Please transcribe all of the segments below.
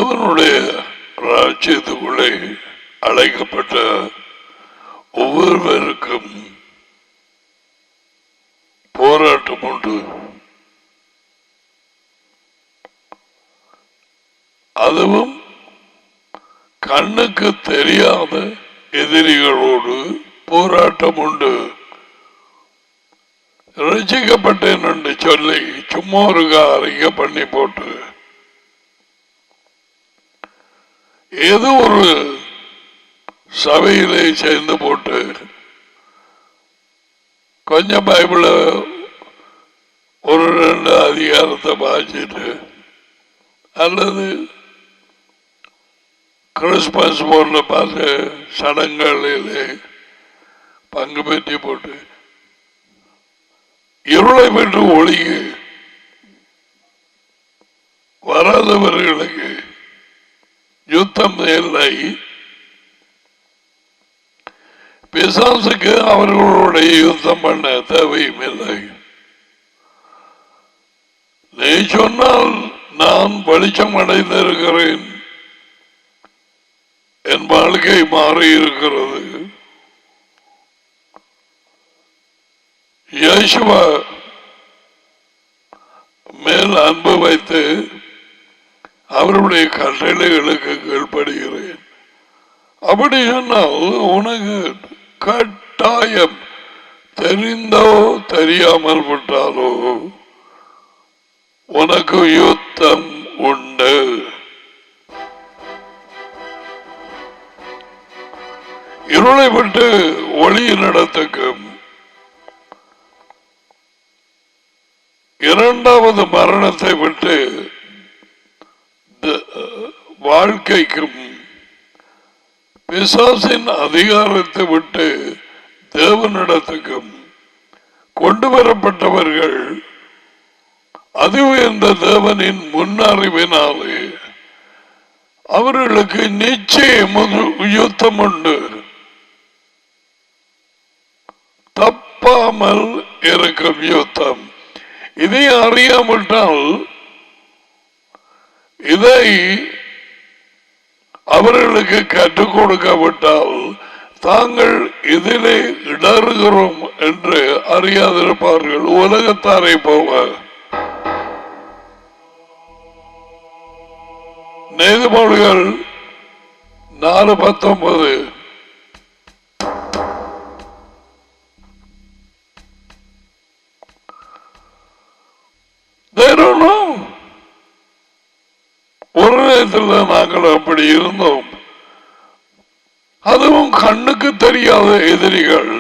தேவனுடைய ராஜ்யத்துக்குள்ளே அழைக்கப்பட்ட ஒவ்வொருவருக்கும் போராட்டம் உண்டு. அதுவும் கண்ணுக்கு தெரியாத எதிரிகளோடு போராட்டம் உண்டு. ரசிக்கப்பட்டேன் என்று சொல்லி சும்மா ஒரு அறிக்கை பண்ணி போட்டு ஏதோ ஒரு சபையிலே சேர்ந்து போட்டு கொஞ்சம் பைபிள ஒரு 2 அதிகாரத்தை வாசிட்டு அல்லது கிறிஸ்துமஸ் போன்ற பல சடங்குகளிலே பங்கு பெற்றி போட்டு இருளை பெற்று ஒளிக்கு வராதவர்களுக்கு யுத்தம் இல்லை. பிசாசுக்கு அவர்களுடைய யுத்தம் பண்ண தேவையும் இல்லை. நீ சொன்னால் நான் வெளிச்சம் அடைந்திருக்கிறேன், என் வாழ்க்கை மாறி இருக்கிறது, இயேசுவா மேல் அன்பு வைத்து அவருடைய கட்டளைகளுக்கு கீழ்ப்படுகிறேன், அப்படி சொன்னால் உனக்கு கட்டாயம் தெரிந்தோ தெரியாமல் விட்டாலோ உனக்கு யுத்தம் உண்டு. இருளை விட்டு ஒளியின் இடத்துக்கும் இரண்டாவது மரணத்தை விட்டு வாழ்க்கைக்கும் பிசாசின் அதிகாரத்தை விட்டு தேவனிடத்துக்கும் கொண்டு வரப்பட்டவர்கள் அது உயர்ந்த தேவனின் முன்னறிவினாலே அவர்களுக்கு நிச்சயம் யுத்தம் உண்டு. தப்பாமல் இருக்கும் யுத்தம். இதை அறியாவிட்டால், இதை அவர்களுக்கு கற்றுக் கொடுக்காவிட்டால் தாங்கள் இதிலே இடறுகிறோம் என்று அறியாதிருப்பார்கள். உலகத்தாரை போக நீதிமொழிகள் 4:19 ஒரு நேரத்தில் நாங்கள் அப்படி இருந்தோம். அதுவும் கண்ணுக்கு தெரியாத எதிரிகள்,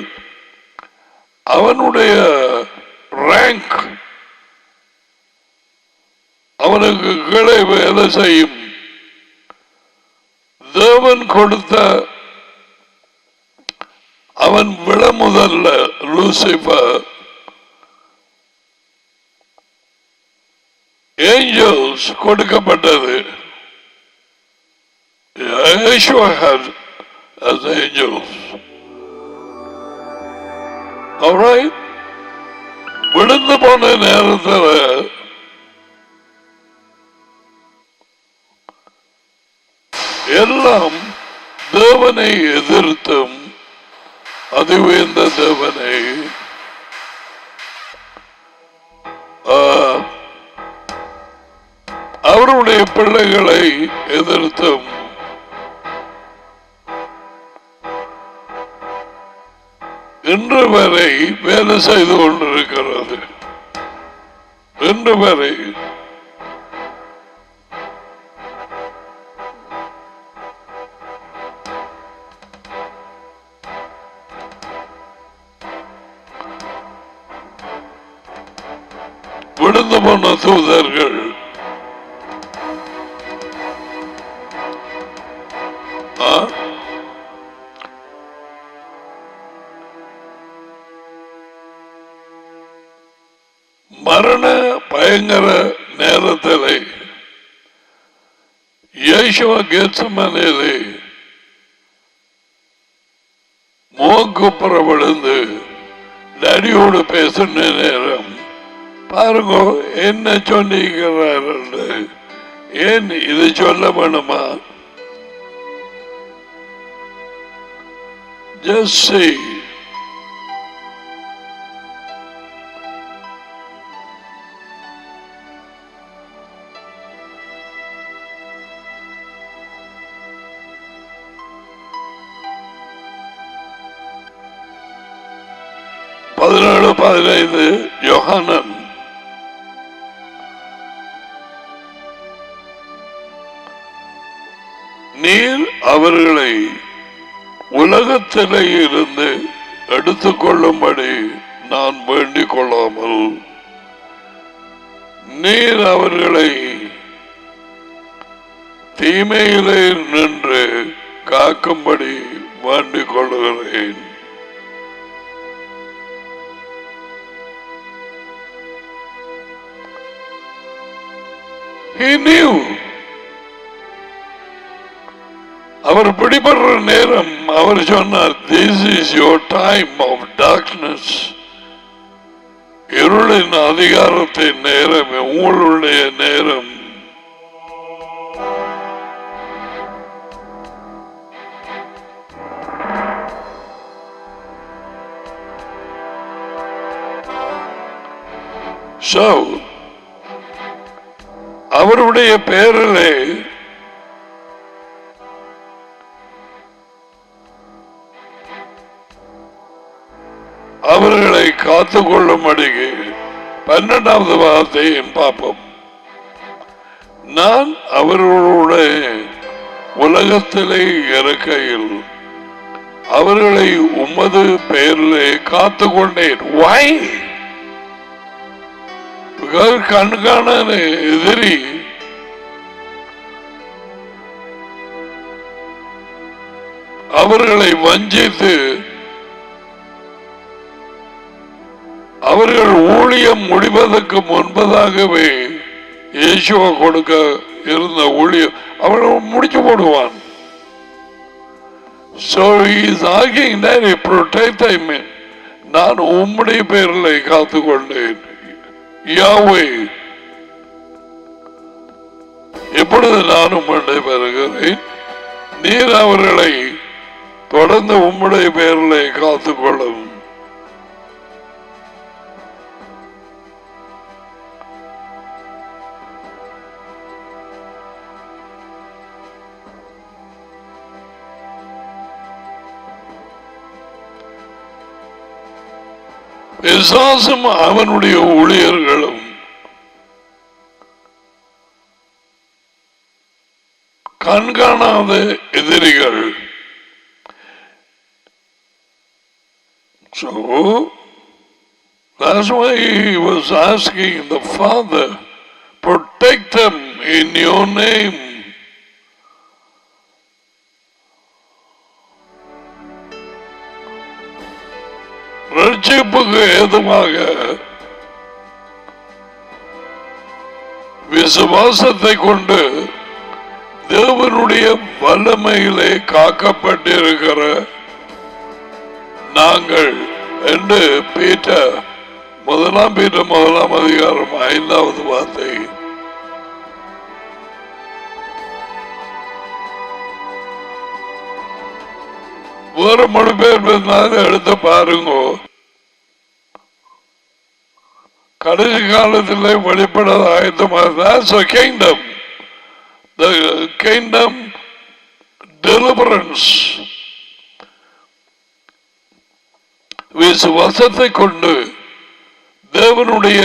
அவனுடைய ரேங்க், அவனுக்கு கீழே வேலை செய்யும் தேவன் கொடுத்த அவன் விட முதல்ல லூசிபர் ஏஞ்சல்ஸ் கொடுக்கப்பட்டது. Yeshua had as angels. All right? விழுந்து போன நேரத்தில் எல்லாம் தேவனை எதிர்த்தும் அது உயர்ந்த தேவனை அவருடைய பிள்ளைகளை எதிர்த்தும் இன்று வரை வேலை செய்து கொண்டிருக்கிறது. இன்று வரை விழுந்து போன தூதர்கள் மரண பயங்கர நேரத்தில் இயேசுவா கெத்செமனேலே மூக்குப்புற விழுந்து டடியோடு பேசின நேரம் பாருங்க என்ன சொன்னீங்கிறார். ஏன் இது சொல்ல வேணுமா? Just say. பதினேழு 15 யோகானன். நீர் அவர்களை உலகத்திலே இருந்து எடுத்துக்கொள்ளும்படி நான் வேண்டிக் கொள்ளாமல் நீர் அவர்களை தீமையிலே நின்று காக்கும்படி வேண்டிக் கொள்கிறேன். He knew. அவர் பிடிபடுற நேரம் அவர் சொன்னார், this is your time of darkness. இருளின் அதிகாரத்தின் நேரம் உங்களுடைய நேரம். So அவருடைய பெயரிலே அவர்களை காத்துக்கொள்ளும்படி 12வது வார்த்தையும் பார்ப்போம். நான் அவர்களுடைய உலகத்திலே இருக்கையில் அவர்களை உமது பெயரிலே காத்துக்கொண்டேன். Why? கண்காண எதிரி அவர்களை வஞ்சித்து அவர்கள் ஊழியம் முடிவதற்கு முன்பதாகவே இயேசுவை கொடுக்க இருந்த ஊழியம் அவர்கள் முடிச்சு போடுவான். So he is arguing that he protect him. நான் உம்முடைய பெயரிலே காத்துக்கொண்டேன். யாவே எப்பொழுது நானும் பெறுகிறேன், நீர் அவர்களை தொடர்ந்து உம்முடைய பெயரிலே காத்துக்கொள்ளும். பிசாசும் அவனுடைய ஊழியர்களும் கண்காணாத எதிரிகள். So that's why he was asking the Father, protect them in your name. ரட்சிப்புக்கு ஏதுவாக விசுவாசத்தை கொண்டு தேவனுடைய வல்லமையிலே காக்கப்பட்டிருக்கிற நாங்கள் என்று பீட்டர் 1 அதிகாரம் 5வது வார்த்தை. வேற மொழிபெயர்ப்பு எடுத்து பாருங்க. கடைசி காலத்தில் வெளிப்படாத ஆயத்தமாக kingdom, the kingdom deliverance. விசுவாசத்தை கொண்டு தேவனுடைய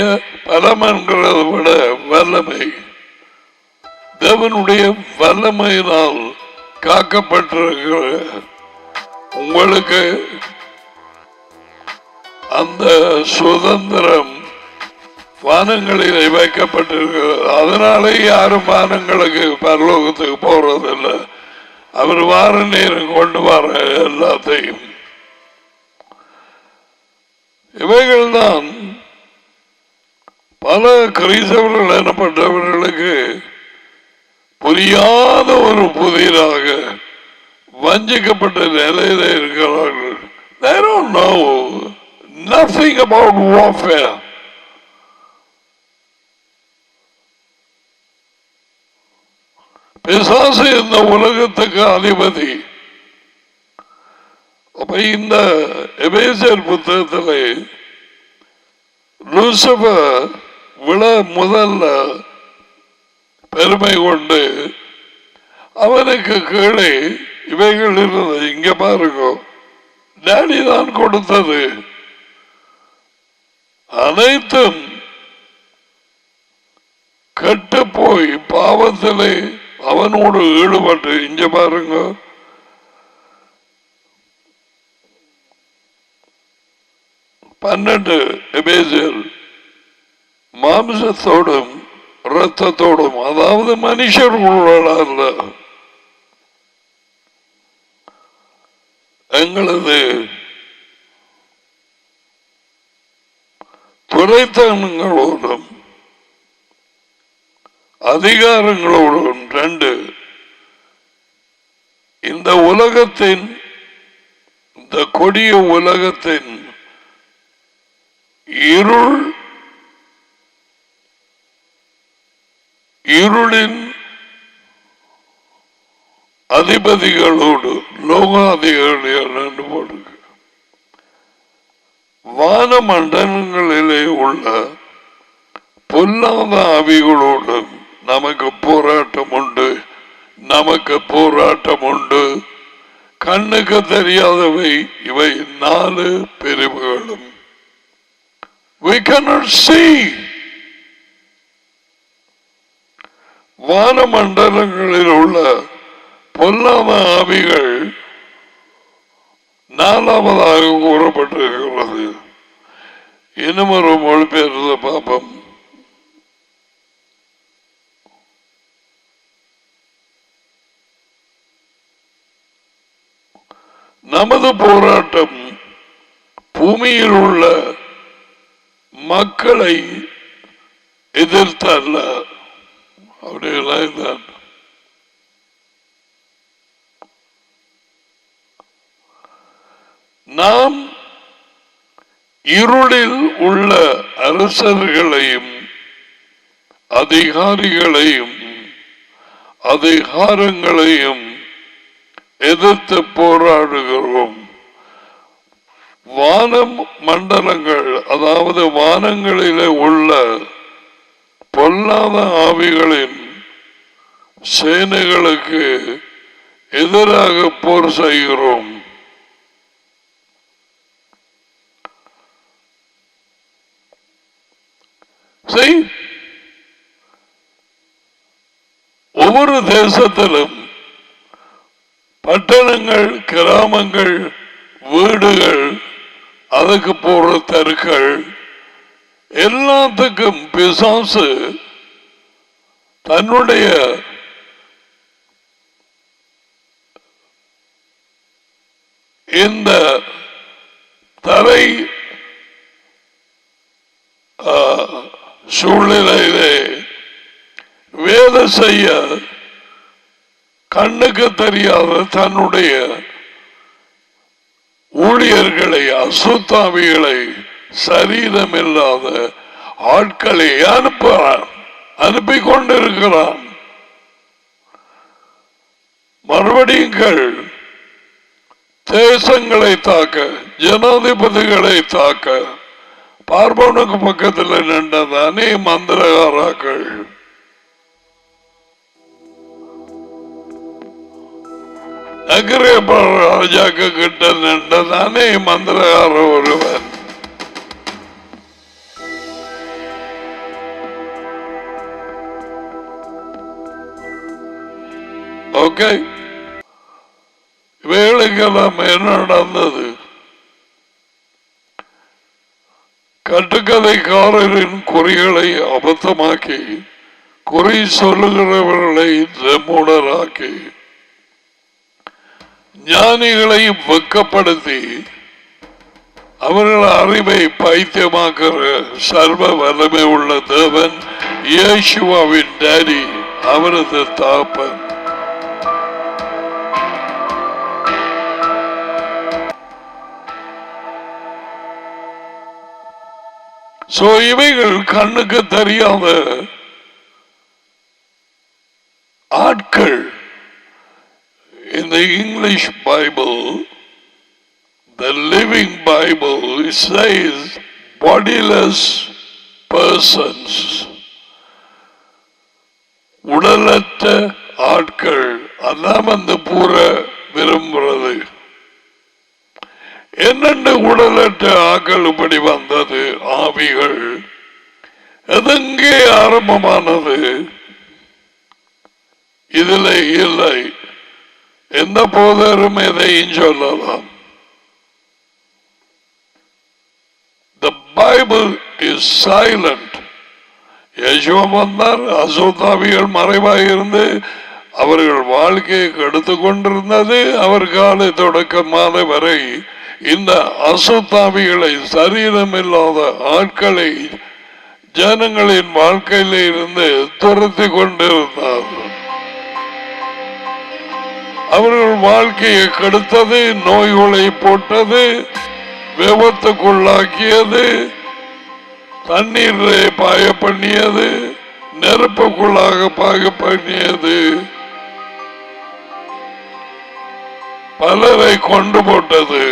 பலமன்கிறத விட வல்லமை, தேவனுடைய வல்லமையினால் காக்கப்பட்டிருக்கிற உங்களுக்கு அந்த சுதந்திரம் வானங்களில் வைக்கப்பட்டிருக்கிறது. அதனாலே யாரும் வானங்களுக்கு பரலோகத்துக்கு போறதில்லை. அவர் வார நேரம் கொண்டு வர எல்லாத்தையும். இவைகள்தான் பல கிறிஸ்தவர்கள் எனப்பட்டவர்களுக்கு புரியாத ஒரு புதிராக வஞ்சிக்கப்பட்ட நிலையில இருக்கிறார்கள். They don't know nothing about warfare. பிசாசு இந்த உலகத்துக்கு அதிபதி. அப்ப இந்த எபேசியர் புத்தகத்திலே லூசிபர் விழ முதல்ல பெருமை கொண்டு அவனுக்கு கீழே இவைகள் இருந்தது. இங்க பாருங்க, டேடி தான் கொடுத்தது. அனைத்தும் கெட்டு போய் பாவத்திலே அவனோடு ஈடுபட்டு, இங்க பாருங்க, பன்னெண்டு எபேசியர் மாம்சத்தோடும் இரத்தத்தோடும், அதாவது மனுஷர்களோட அல்ல, எங்களது துரைத்தனங்களோடும் அதிகாரங்களோடும், ரெண்டு, இந்த உலகத்தின், இந்த கொடிய உலகத்தின் இருளின் அதிபதிகளோடு, லோகாதிகாரிகள் என்று போடுங்க, வான மண்டலங்களிலே உள்ள பொல்லாத ஆவிகளோடு நமக்கு போராட்டம் உண்டு. நமக்கு போராட்டம் உண்டு. கண்ணுக்கு தெரியாதவை இவை 4 பிரிவுகளும். We cannot see. வான மண்டலங்களில் உள்ள பொல்லாத ஆவிகள் 4வதாக கூறப்பட்டிருக்கிறது. இன்னும் ஒரு மொழிபெயர்ந்த பாப்பம். நமது போராட்டம் பூமியில் உள்ள மக்களை எதிர்த்தல்ல. அப்படியெல்லாம் நாம் இருளில் உள்ள அரசர்களையும் அதிகாரிகளையும் அதிகாரங்களையும் எதிர்த்து போராடுகிறோம். வானம் மண்டலங்கள், அதாவது வானங்களிலே உள்ள பொல்லாத ஆவிகளின் சேனைகளுக்கு எதிராக போர் செய்கிறோம். ஒவ்வொரு தேசத்திலும் பட்டணங்கள், கிராமங்கள், வீடுகள், அதுக்கு போற தெருக்கள், எல்லாத்துக்கும் பிசாசு தன்னுடைய இந்த தரை சூழ்நிலையிலே வேலை செய்ய கண்ணுக்கு தெரியாத தன்னுடைய ஊழியர்களை, அசுத்தாவிகளை, சரீரம் இல்லாத ஆட்களை அனுப்பிக் கொண்டிருக்கிறான். மறுபடியும் தேசங்களை தாக்க, ஜனாதிபதிகளை தாக்க, பார்பனுக்கு பக்கத்தில் நின்றதானே மந்திரகாராக்கள். ராஜாக்கு கிட்ட நின்றதானே மந்திரகார ஒருவன். ஓகே, இவைகளுக்கெல்லாம் என்ன நடந்தது? கட்டுக்கதைக்காரரின் குறிகளை அபத்தமாக்கி, குறி சொல்லுகிறவர்களை மூடராக்கி, ஞானிகளை வெக்கப்படுத்தி, அவர்கள் அறிவை பைத்தியமாக்குற சர்வ வல்லமை உள்ள தேவன் இயேசுவின் டாடி, அவரது தாப்பன். இவைகள் கண்ணுக்கு தெரியாத ஆட்கள் English Bible, the Living Bible, it says bodiless persons. உடலற்ற ஆட்கள். அதான் அந்த பூர விரும்புறது. என்னென்ன உடலற்ற ஆக்கள் இப்படி வந்தது? ஆவிகள் எதெங்கே ஆரம்பமானது? இதுல இல்லை. எந்த போதரும் எதையும் சொல்லலாம். The Bible is silent. Yeshua வந்தார், அசுத்தாவிகள் மறைவாக இருந்து அவர்கள் வாழ்க்கையை கெடுத்து கொண்டிருந்தது. அவர் காலை தொடக்கமான வரை இந்த அசுத்தாவிகளை, சரீரம் இல்லாத ஆட்களை ஜனங்களின் வாழ்க்கையில இருந்து துரத்தி கொண்டிருந்தார்கள். அவர்கள் வாழ்க்கையை கெடுத்தது, நோய்களை போட்டது, விபத்துக்குள்ளாக்கியது, தண்ணீரை பாய பண்ணியது, நெருப்புக்குள்ளாக பாய பண்ணியது, பலரை கொண்டு போட்டது.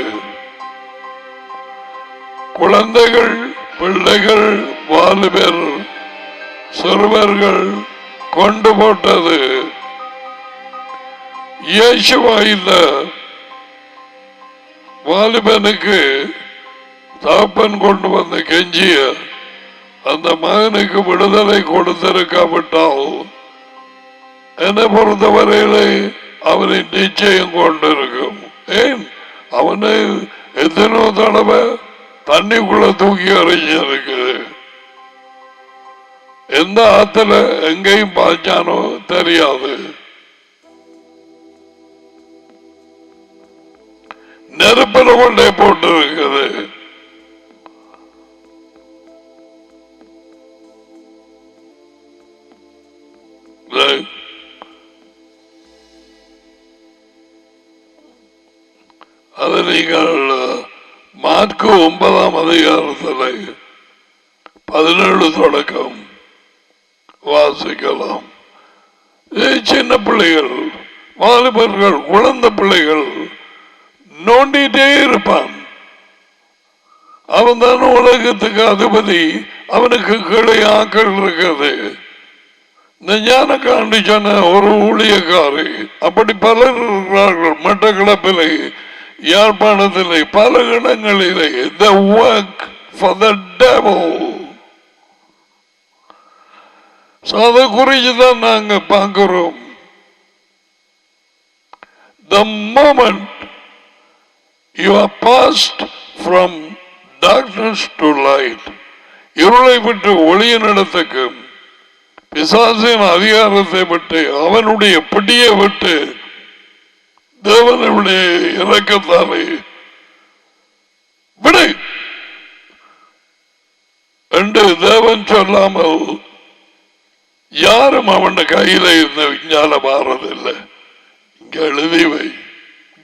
குழந்தைகள், பிள்ளைகள், வாலிபர், சிறுவர்கள் கொண்டு போட்டது. இயேசுவா இந்த வாலிபனுக்கு தகப்பன் கொண்டு வந்த கெஞ்சிய அந்த மகனுக்கு விடுதலை கொடுத்திருக்காவிட்டால் என்னை பொறுத்தவரையிலே அவனை நிச்சயம் கொண்டிருக்கும். ஏன்? அவனை எத்தனோ தடவை தண்ணிக்குள்ள தூக்கி எறிஞ்சிருக்குது. எந்த ஆத்துல எங்கேயும் பாய்ச்சானோ தெரியாது. நெருப்பில் கொண்டே போட்டு இருக்குது. அது நீங்கள் மார்க்கு 9ஆம் அதிகாரத்தில் 17 தொடக்கம் வாசிக்கலாம். சின்ன பிள்ளைகள், வாலிபர்கள், குழந்தை பிள்ளைகள் நோண்டிட்டே இருப்பான். அவன் தான் உலகத்துக்கு அதிபதி. அவனுக்கு கீழே ஆக்கள் இருக்குது. இந்த ஞானக்காண்டி சொன்ன ஒரு ஊழியக்காரி, அப்படி பலர் இருக்கிறார்கள். மட்டக்களப்பிலே, யாழ்ப்பாணத்திலே, பல இடங்களிலே. The work for the devil. அதை குறிச்சுதான் நாங்க பார்க்கிறோம். The moment you are passed from darkness to light, இருளை விட்டு ஒளியின் இடத்துக்கு, பிசாசின் அதிகாரத்தை விட்டு, அவனுடைய பிடியை விட்டு, தேவனுடைய இரக்கத்தாலே விடு என்று தேவன் சொல்லாமல் யாரும் அவன் கையில இருந்த விஞ்ஞானம் மாறதில்லை. இங்க எழுதிவை,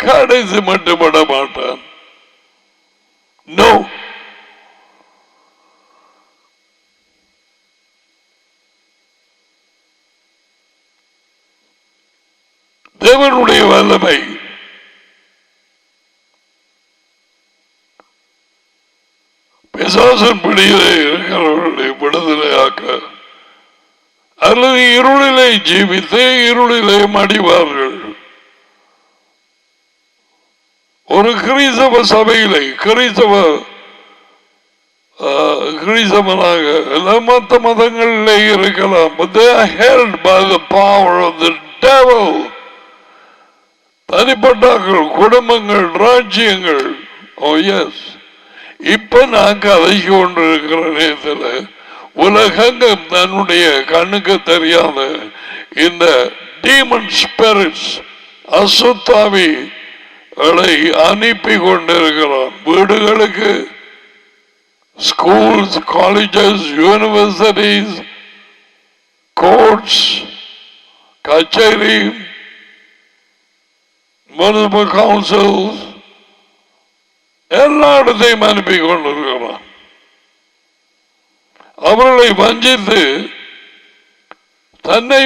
கடைசி மட்டுப்பட மாட்டான். நோ, தேவனுடைய வல்லமை பிசாசின் பிடியிலே இருக்கிறவர்களை விடுதலையாக்க, அல்லது இருளிலே ஜீவித்து இருளிலே மடிவார்கள். ஒரு கிறிஸ்தவ சபையிலே கிறிஸ்தவனாக மற்ற மதங்களிலே இருக்கலாம். But they are held by the power of the devil. தனிப்பட்டார்கள், குடும்பங்கள், ராஜ்யங்கள். ஓ எஸ், இப்ப நான் கதை கொண்டிருக்கிற நேரத்தில் உலகங்கள் தன்னுடைய கண்ணுக்கு தெரியாத இந்த டீமன் ஸ்பிரிட்ஸ், அசுத்தாவிகளை அனுப்பி கொண்டிருக்கிறான் வீடுகளுக்கு. ஸ்கூல்ஸ், காலேஜஸ், யூனிவர்சிட்டிஸ், கோர்ட்ஸ், கச்சேரி, முனிசிபல் கவுன்சில்ஸ், எல்லா இடத்தையும் அனுப்பி கொண்டிருக்கிறான். அவர்களை வஞ்சித்து தன்னை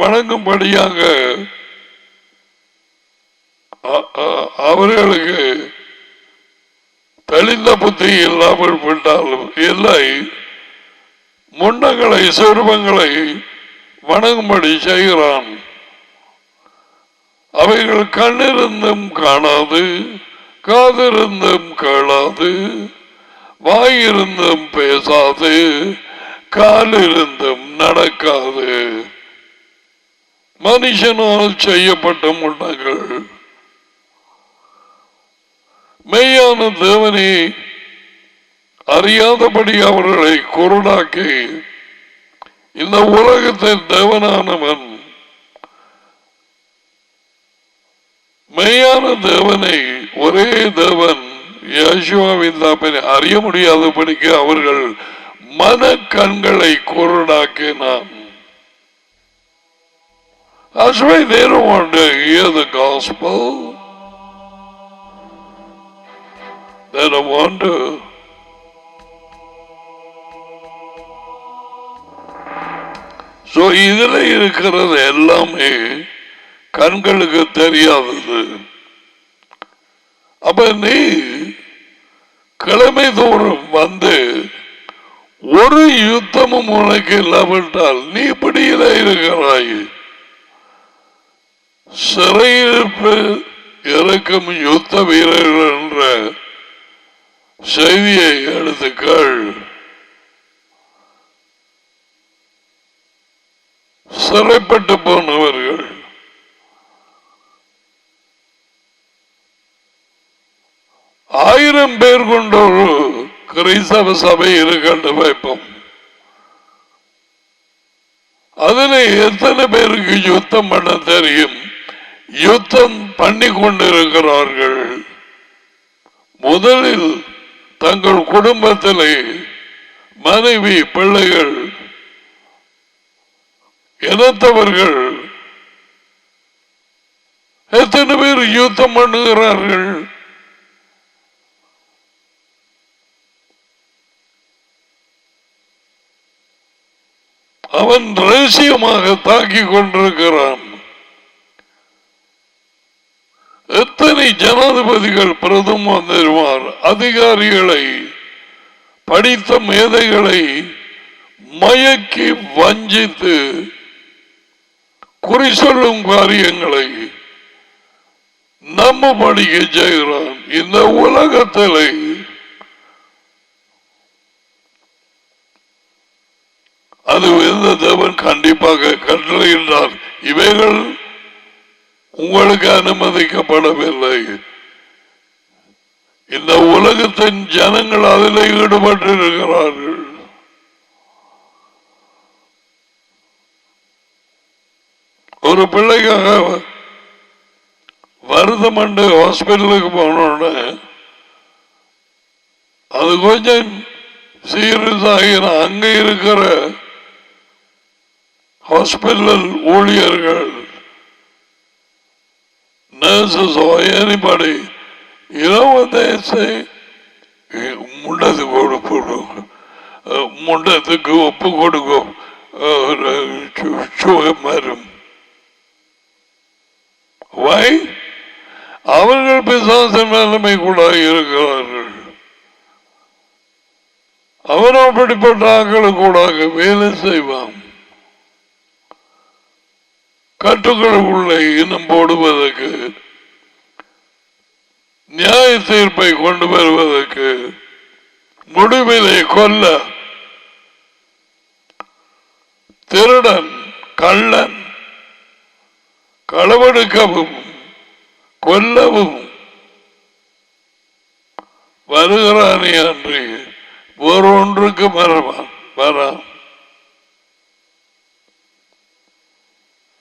வணங்கும்படியாக அவர்களுக்கு தெளிந்த புத்தி இல்லாமல் விட்டாலும் இல்லை, முண்டங்களை சொருபங்களை வணங்கும்படி செய்கிறான். அவைகள் கண்ணிருந்தும் காணாது, காதிருந்தும் கேளாது, வாயிருந்தும் பேசாது, காலிருந்தும் நடக்காது. மனுஷனால் செய்யப்பட்ட முண்டங்கள் மெய்யான தேவனை அறியாதபடி அவர்களை குருடாக்கி, இந்த உலகத்தின் தேவனானவன் மெய்யான தேவனை, ஒரே தேவன் யேசுவாவின் தப்பனை அறிய முடியாதபடிக்கு அவர்கள் மன கண்களை குருடாக்கினான். That's why they don't want to hear the gospel. They don't want to. So இதில் இருக்கிறது எல்லாமே கண்களுக்கு தெரியாதது. அப்ப நீ கிழமை தோறும் வந்து ஒரு யுத்தமும் உனக்கு இல்லாவிட்டால் நீ பிடியில இருக்கிறாய். சிறையிருப்பு இருக்கும் யுத்த வீரர்கள் என்ற செய்தியை எடுத்துக்கள். சிறைப்பட்டு போனவர்கள் ஆயிரம் பேர் கொண்ட ஒரு கிறிஸ்தவ சபை இருக்கின்ற வைப்போம். அதுல எத்தனை பேருக்கு யுத்தம் பண்ண தெரியும்? யுத்தம் பண்ணி கொண்டிருக்கிறார்கள். முதலில் தங்கள் குடும்பத்திலே மனைவி, பிள்ளைகள், இனத்தவர்கள் எத்தனை பேர் யுத்தம் பண்ணுகிறார்கள்? அவன் ரகசியமாக தாக்கிக் கொண்டிருக்கிறான். எத்தனை ஜனாதிபதிகள், பிரதம மந்திரிமார், அதிகாரிகளை, படித்த மேதைகளை மயக்கி வஞ்சித்து குறி சொல்லும் காரியங்களை நம்ம படிக்க செய்கிறான். இந்த உலகத்திலே அது எந்த தேவன் கண்டிப்பாக கட்டளையிட்டார். இவைகள் உங்களுக்கு அனுமதிக்கப்படவில்லை. இந்த உலகத்தின் ஜனங்கள் அதில் ஈடுபட்டிருக்கிறார்கள். ஒரு பிள்ளைக்காக வருத்தமண்டு ஹாஸ்பிட்டலுக்கு போனோன்னு அது கொஞ்சம் சீரியஸ் ஆகின அங்க இருக்கிற ஹாஸ்பிட்டல் ஊழியர்கள், nurses or anybody, you know what they say? முண்டத்துக்கு கொடுப்போம், முண்டத்துக்கு ஒப்பு கொடுக்கும் சுகமரும். Why? அவர்கள் பிசாசின் நிலைமை கூட இருக்கிறார்கள். அவன் அப்படிப்பட்ட ஆக்களுக்கு கூட வேலை செய்வான். கட்டுகளுக்குள்ளே இனம் போடுவதற்கு, நியாய தீர்ப்பை கொண்டு வருவதற்கு, முடிவிலே கொல்ல, திருடன், கள்ளன், களவெடுக்கவும் கொல்லவும் வருகிறானே அன்றி ஒரு ஒன்றுக்கு வரான்.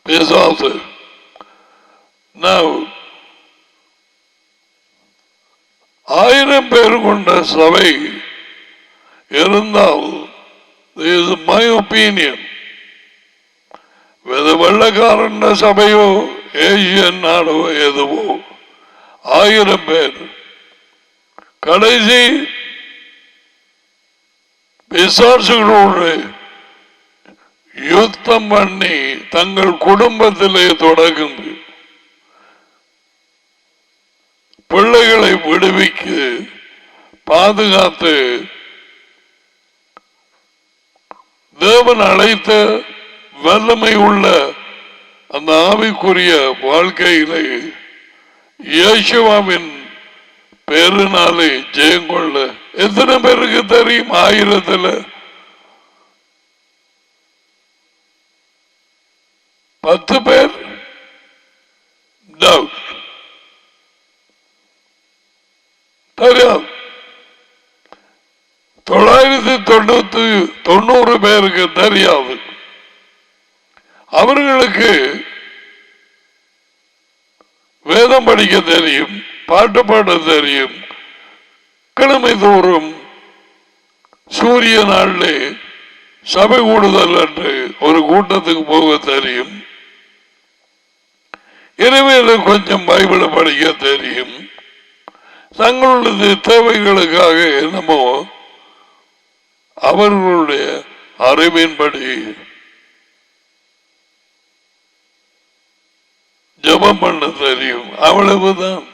பிசாசு. Now 1000 பேர் கொண்ட சபை இருந்தால், this is my opinion, வெள்ளக்காரன் சபையோ ஏசியன் நாடோ எதுவோ, 1000 பேர் கடைசி பிசாசுகளோடு யுத்தம் பண்ணி தங்கள் குடும்பத்திலே தொடங்கும் பிள்ளைகளை விடுவிக்க பாதுகாத்து தேவன் அழைத்த வல்லமை உள்ள அந்த ஆவிக்குரிய வாழ்க்கையிலே இயேசுவின் பேருனாலே ஜெயம் கொள்ள எத்தனை பேருக்கு தெரியும்? 1000 10 பேர் தெரியாது. 990 பேருக்கு தெரியாது. அவர்களுக்கு வேதம் படிக்க தெரியும், பாட்டு பாட தெரியும், கிழமை தோறும் சூரிய நாளிலே சபை கூடுதல் என்று ஒரு கூட்டத்துக்கு போக தெரியும், இனிமேல் கொஞ்சம் பைபிளை படிக்க தெரியும், தங்களுடைய தேவைகளுக்காக என்னமோ அவர்களுடைய அறிவின்படி ஜபம் பண்ண தெரியும், அவ்வளவுதான்.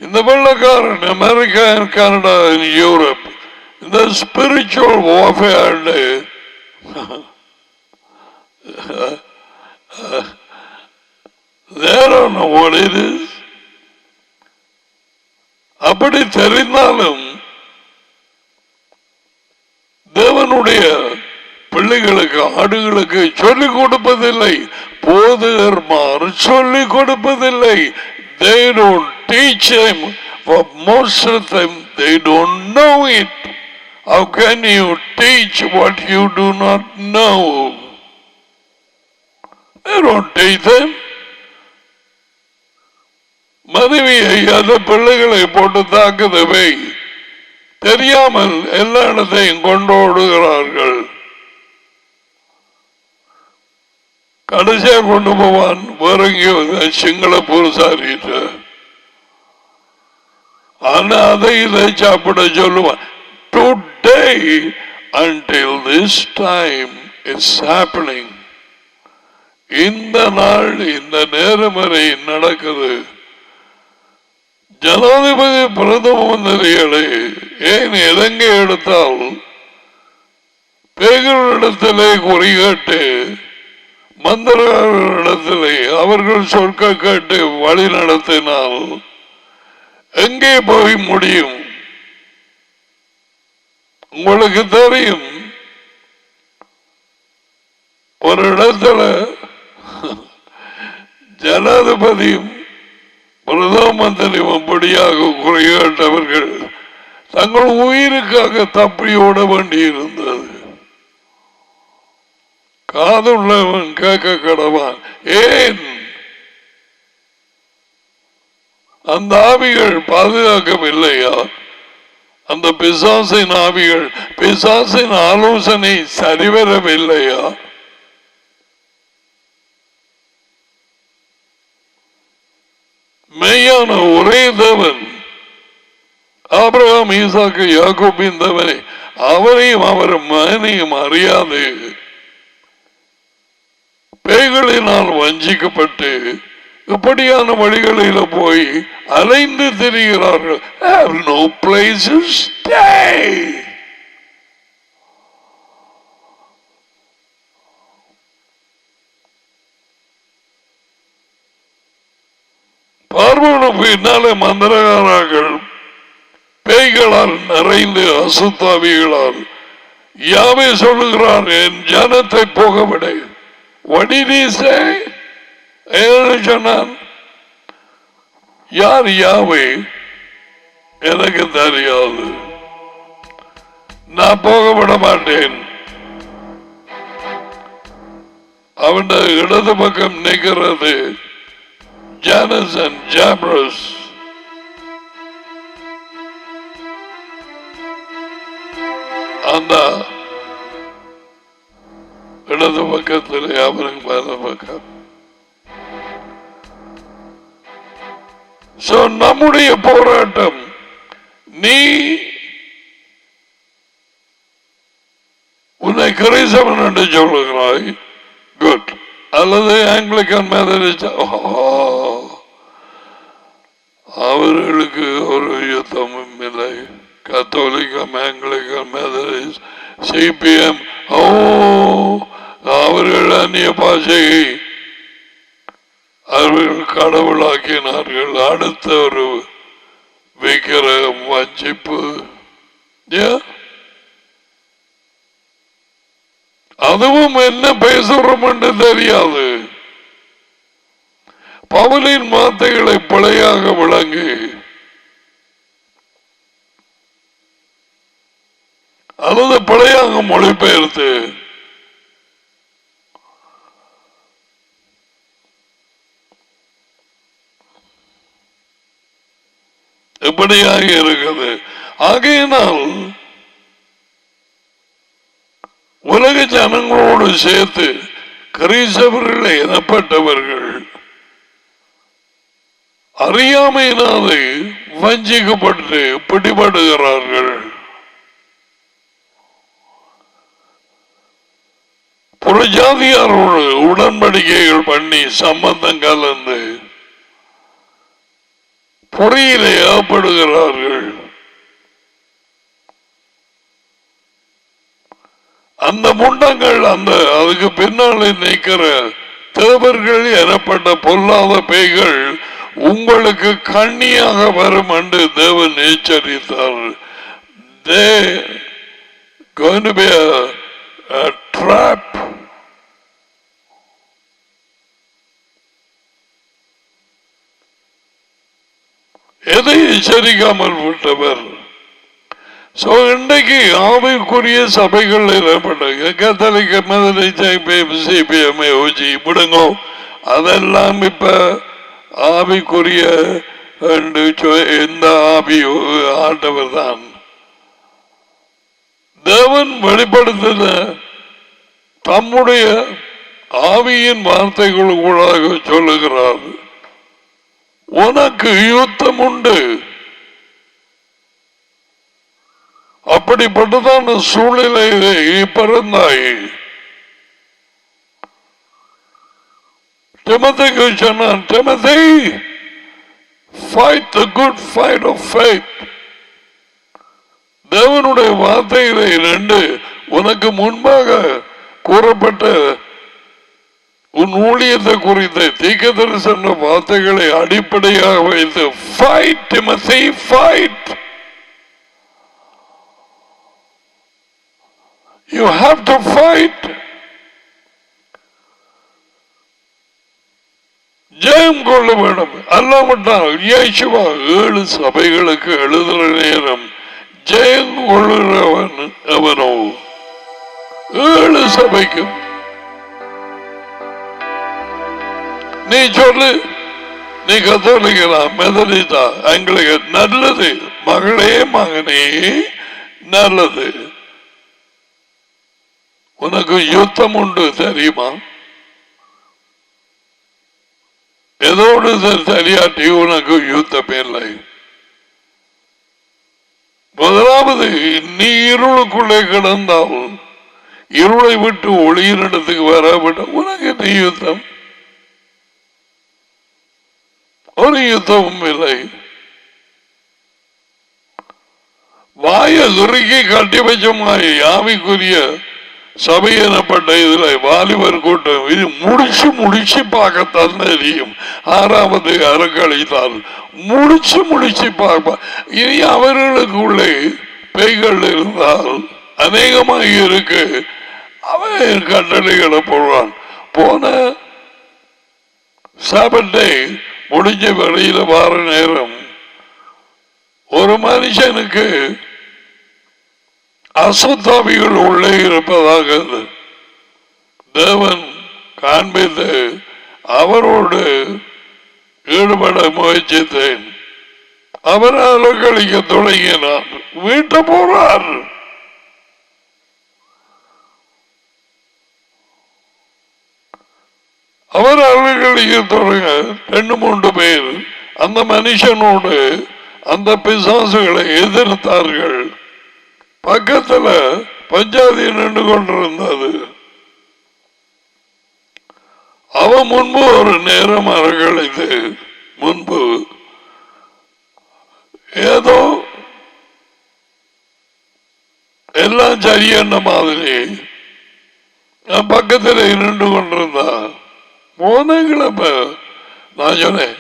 இந்த வெள்ளக்காரன் அமெரிக்கா, கனடா, யூரோப் இந்த spiritual warfare they don't know what it is. அப்படி தெரிந்தாலும் தேவனுடைய பிள்ளைகளுக்கு ஆடுகளுக்கு சொல்லிக் கொடுப்பதில்லை, போதகர்மார் சொல்லிக் கொடுப்பதில்லை. They don't teach them. For most of them they don't know it. How can you teach what you do not know? They don't teach them. மனைவியை அந்த பிள்ளைகளை போட்டு தாக்குதவை தெரியாமல் எல்லா இடத்தையும் கொண்டோடுகிறார்கள். கடைசியா கொண்டு போவான் வேறெங்கேயோ சிங்களப்பூர் சாரிட்டு. ஆனா அதை இதை சாப்பிட சொல்லுவான். Today until this time is happening. இந்த நாள் இந்த நேரம் வரை நடக்குது. ஜனாதிபதி பிரதம மந்திரிகளை ஏன் இலங்கை எடுத்தால் பேய்களிடத்திலே குறிகட்டு மந்திரிடத்திலே அவர்கள் சொற்க கேட்டு வழி நடத்தினால் எங்கே போய் முடியும்? உங்களுக்கு தெரியும், ஒரு இடத்துல ஜனாதிபதியும் பிரதம மந்திரியும் அப்படியாக குறையட்டவர்கள் தங்கள் உயிருக்காக தப்பியோட வேண்டி இருந்தது. காதுள்ளவன் கேட்க கடவான். ஏன் அந்த ஆவிகள் பாதுகாக்கவில்லையா? அந்த பிசாசின் ஆவிகள், பிசாசின் ஆலோசனை சரிவரவில்லையா? மெய்யான ஒரே தேவன் ஆபிரகாம், ஈசாக்கு, யாக்கோபின் தேவனை, அவரையும் அவர் மகனையும் அறியாது பேய்களினால் வஞ்சிக்கப்பட்டு இப்படியான வழிகளில் போய் அலைந்து திரிகிறார்கள். Have no place to stay. பார்வனுக்கு பின்னாலே மந்திரகாரர்கள் பேய்களால் நிறைந்து அசுத்தாவிகளால் யாவே சொல்லுகிறார், என் ஜனத்தை போகவிட. What did he say? சொன்னான். யார் யாவே எனக்கு தெரியாது, நான் போகவிட மாட்டேன். அவன் இடது பக்கம் நிற்கிறது ஜானஸ் அண்ட் ஜாப்ரஸ். அந்த இடது பக்கத்தில் அவருக்கு மேல பக்கம். நம்முடைய போராட்டம், நீ உன்னை கிறிஸ்தவன் என்று சொல்லுகிறாய், குட். அல்லது ஆங்கிலிக்கன் மெத்தடிஸ்ட், அவர்களுக்கு ஒரு யுத்தமும் இல்லை. கத்தோலிக்கம், ஆங்கிலிக்கன், மெதடிஸ்ட், சிபிஎம், அவர்கள் அந்நிய பாஷையை அவர்கள் கடவுளாக்கினார்கள். அடுத்த ஒரு வைக்கிற வஞ்சிப்பு, அதுவும் என்ன பேசுறோம் என்று தெரியாது. பவுலின் வார்த்தைகளை பிழையாக விளங்கி அல்லது பிழையாக மொழிபெயர்த்து எப்படியாக இருக்குது. ஆகையினால் உலக ஜனங்களோடு சேர்த்து கிறிஸ்தவர்கள் எனப்பட்டவர்கள் அறியாமையினாலே வஞ்சிக்கப்பட்டு பிடிபடுகிறார்கள். புறஜாதியாரோடு உடன்படிக்கைகள் பண்ணி சம்பந்தம் கலந்து பொறியிலே ஏற்படுகிறார்கள். அந்த முண்டங்கள் அதுக்கு பின்னாலே நிற்கிற தேவர்கள் எனப்பட்ட பொல்லாத பேய்கள் உங்களுக்கு கண்ணியாக வரும் என்று தேவன் எச்சரித்தார். Going to be a trap. எதை எச்சரிக்காமல் விட்டவர். இன்றைக்கு ஆவிக்குரிய சபைகள் ஏற்பட்ட கத்தோலிக்க, மெதடிஸ்ட், சிபிஎம், விடுங்க. அதெல்லாம் இப்ப ஆவிக்குரிய எந்த ஆவி ஆண்டவர் தான் தேவன் வெளிப்படுத்தின தம்முடைய ஆவியின் வார்த்தைகளுக்கூடாக சொல்லுகிறார். உனக்கு யுத்தம் உண்டு. அப்படிப்பட்டதான சூழ்நிலையிலே பிறந்தாய். திமோத்தேயுக்கு சொன்னான், திமோத்தே, fight the good fight of faith. தேவனுடைய வார்த்தைகளை ரெண்டு உனக்கு முன்பாக கூறப்பட்ட உன் ஊழியத்தை குறித்த தீர்க்கதரிசன வார்த்தைகளை அடிப்படையாக வைத்து fight, Timothy, fight. You have to fight. ஜெயம் கொள்ள வேண்டும். அல்லாவிட்டால் இயேசுவா 7 சபைகளுக்கு எழுதுற நேரம் ஜெயம் கொள்ளுகிறவன் அவனோ 7 சபைக்கும். நீ சொல்லு, நீ கத்தோலிக்கா, மெதடிஸ்டா, ஆங்கிலிக்கன், நல்லது மகளே, மகனே, நல்லது. உனக்கு யுத்தம் உண்டு தெரியுமா? எதோடு சரியாட்டி உனக்கு யுத்தம் இல்லை. முதலாவது, நீ இருளுக்குள்ளே கிடந்தால் இருளை விட்டு ஒளியினிடத்துக்கு வரவிட்ட உனக்கு என்ன யுத்தம்? ஒரு யுத்தமும் இல்லை. வாய துருக்கி கட்டி வச்சமாய் ஆவிக்குரிய சபை எனப்பட்ட இதுல வாலிபர் கூட்டம் இது முடிச்சு பார்க்கத்தான் தெரியும். 6வது அறக்கழித்தால் முடிச்சு பார்ப்ப. இனி அவர்களுக்குள்ளே பேய்கள் இருந்தால் அநேகமாக இருக்கு. அவன் கட்டளைகளை போடுவான். போன சாபட்டை முடிஞ்ச வெளியில வார நேரம் ஒரு மனுஷனுக்கு அசுத்தாவிகள் உள்ளே இருப்பதாக தேவன் காண்பித்து அவரோடு ஈடுபட முயற்சித்தேன். அவர் அலக்களிக்க தொடங்கினார். வீட்டை போறார். அவர் அலக்களிக்க தொடங்க 2-3 பேர் அந்த மனுஷனோடு அந்த பிசாசுகளை எதிர்த்தார்கள். பக்கத்துல பஞ்சாதி நின்று கொண்டிருந்தது. அவன் முன்பு ஒரு நேரம் அறக்கழித்து முன்பு ஏதோ எல்லாம் சரியென்ன மாதிரி நான் பக்கத்தில் நின்று கொண்டிருந்தா போனங்கிழமை நான் சொன்னேன்,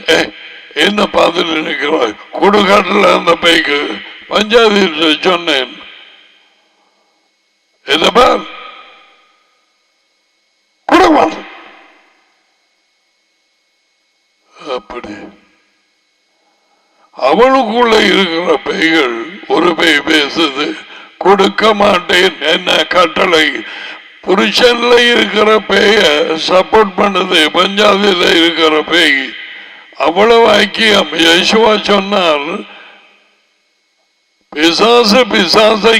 என்ன பார்த்துட்டு நிற்கிறாய் கொடுக்காட்டில் அந்த பைக்கு பஞ்சாயத்து சொன்னேன், என்ன பார் கொடுக்க அப்படி அவளுக்குள்ள இருக்கிற பெய்கள் ஒரு பெய் பேசுது கொடுக்க மாட்டேன் என்ன கட்டளை. புருஷன்ல இருக்கிற பேய சப்போர்ட் பண்ணது பஞ்சாபில இருக்கிற பேய். அவ்வளவு ஐக்கியம். யேசுவா சொன்னார், பிசாசு பிசாசை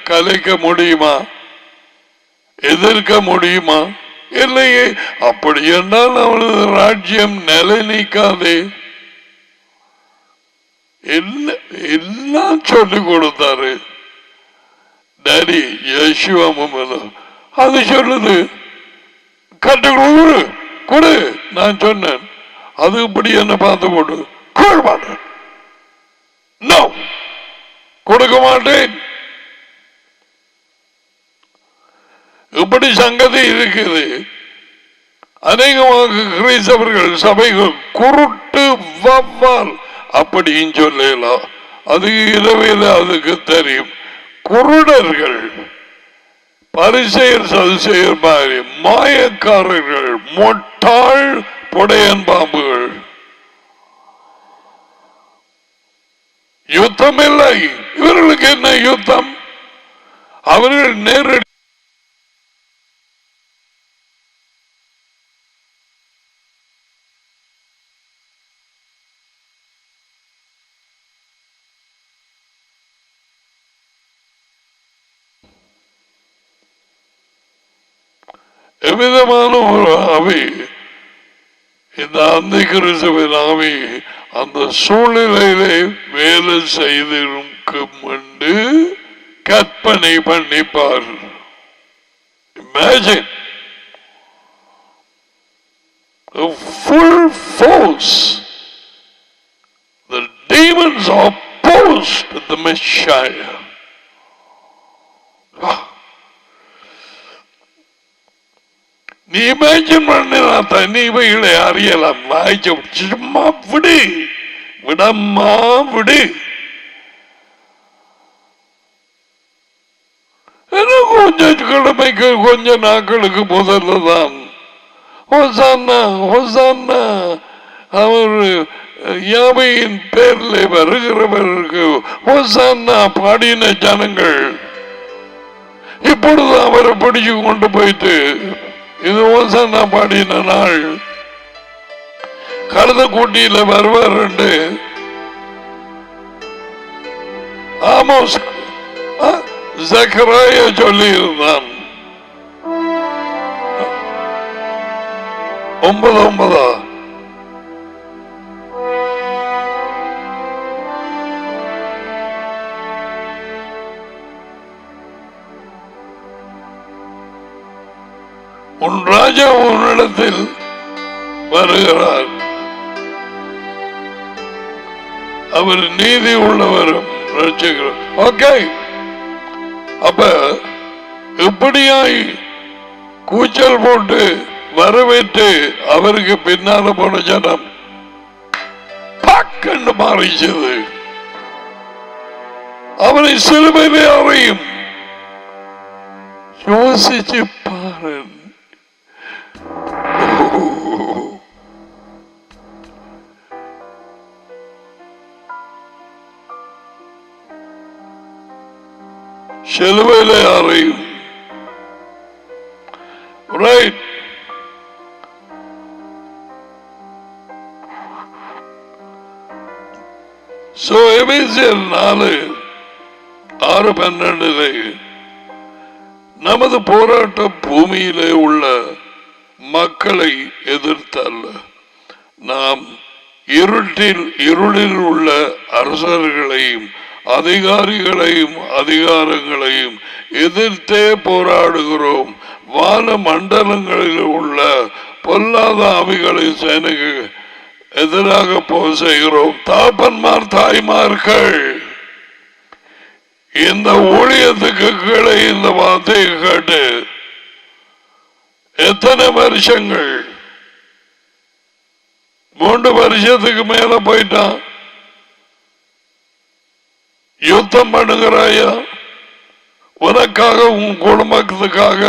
கலைக்க முடியுமா, எதிர்க்க முடியுமா? இல்லையே. அப்படி என்றால் அவனது ராஜ்யம் நிலை நீக்காதே. எல்லாம் சொல்லிக் கொடுத்தாரு டாடி யேசுவா. அது சொல்லுது கட்டுக்கொடு கொடு. நான் சொன்னேன் அது இப்படி என்ன பார்த்து போட்டு கொடுக்க மாட்டேன், கொடுக்க மாட்டேன். இப்படி சங்கதி இருக்குது. அநேகமாக கிறிஸ்தவர்கள் சபைகள் குருட்டு வவ்வால் அப்படின்னு சொல்லலாம். அது இரவையில் அதுக்கு தெரியும். குருடர்கள், பரிசெயர் சதுசெயர் மாதிரி மாயக்காரர்கள், மொட்டாள் புடையன் பாம்புகள். யுத்தம் இல்லை இவர்களுக்கு. என்ன யுத்தம்? அவர்கள் நேரடி எவ்விதமான ஒரு ஆவி, இந்த அந்த கிறிஸ்துவின் ஆவி அந்த சூழ்நிலையிலே வேலை செய்திருக்கும் என்று கற்பனை பண்ணிப்பார். Imagine the full force. The demons are opposed to the Messiah. நீ இமேஜின் பண்ணினா தனிவைகளை அறியலாம். சும்மா விடு, விடம்மா விடு. கொஞ்சம் கிழமைக்கு கொஞ்ச நாட்களுக்கு முதல்ல தான் ஹோசானா ஹோசானா அவர் யாவையின் பேர்ல வருகிறவருக்கு ஹோசானா பாடின ஜனங்கள் இப்பொழுது அவரை பிடிச்சு கொண்டு போயிட்டு இது ஹோசானா பாடின நாள் கழுத கூட்டியில வருவார். ஆமோஸ் ஜக்கராயா சொல்லி இருந்தான். 9:9 உன் ராஜா உன்னிடத்தில் வருகிறார், அவர் நீதி உள்ளவரும் ரட்சிக்கிறோம். ஓகே, அப்ப இப்படியாய் கூச்சல் போட்டு வரவேற்று அவருக்கு பின்னால போன ஜனம் பக்கண்டு மாறிச்சது. அவனை சிலுவையிலே அறையும். யோசிச்சு பாரு. சிலுவையிலே அறையும். ரைட். So எபேசியர் 4:6-12 நமது போராட்டம் பூமியிலே உள்ள மக்களை எதிர்த்தல்ல, நாம் இருளில் உள்ள அரசர்களையும் அதிகாரிகளையும் அதிகாரங்களையும் எதிர்த்தே போராடுகிறோம். வான மண்டலங்களில் உள்ள பொல்லாத ஆவிகளை எதிராக போக செய்கிறோம். தாப்பன்மார் தாய்மார்கள் இந்த ஊழியத்துக்கு கீழே இந்த வார்த்தையை கேட்டு எத்தனை வருஷங்கள் 3 வருஷத்துக்கு மேல போயிட்டான். யுத்தம் பண்ணுகிறாயா உனக்காக உன் குடும்பத்துக்காக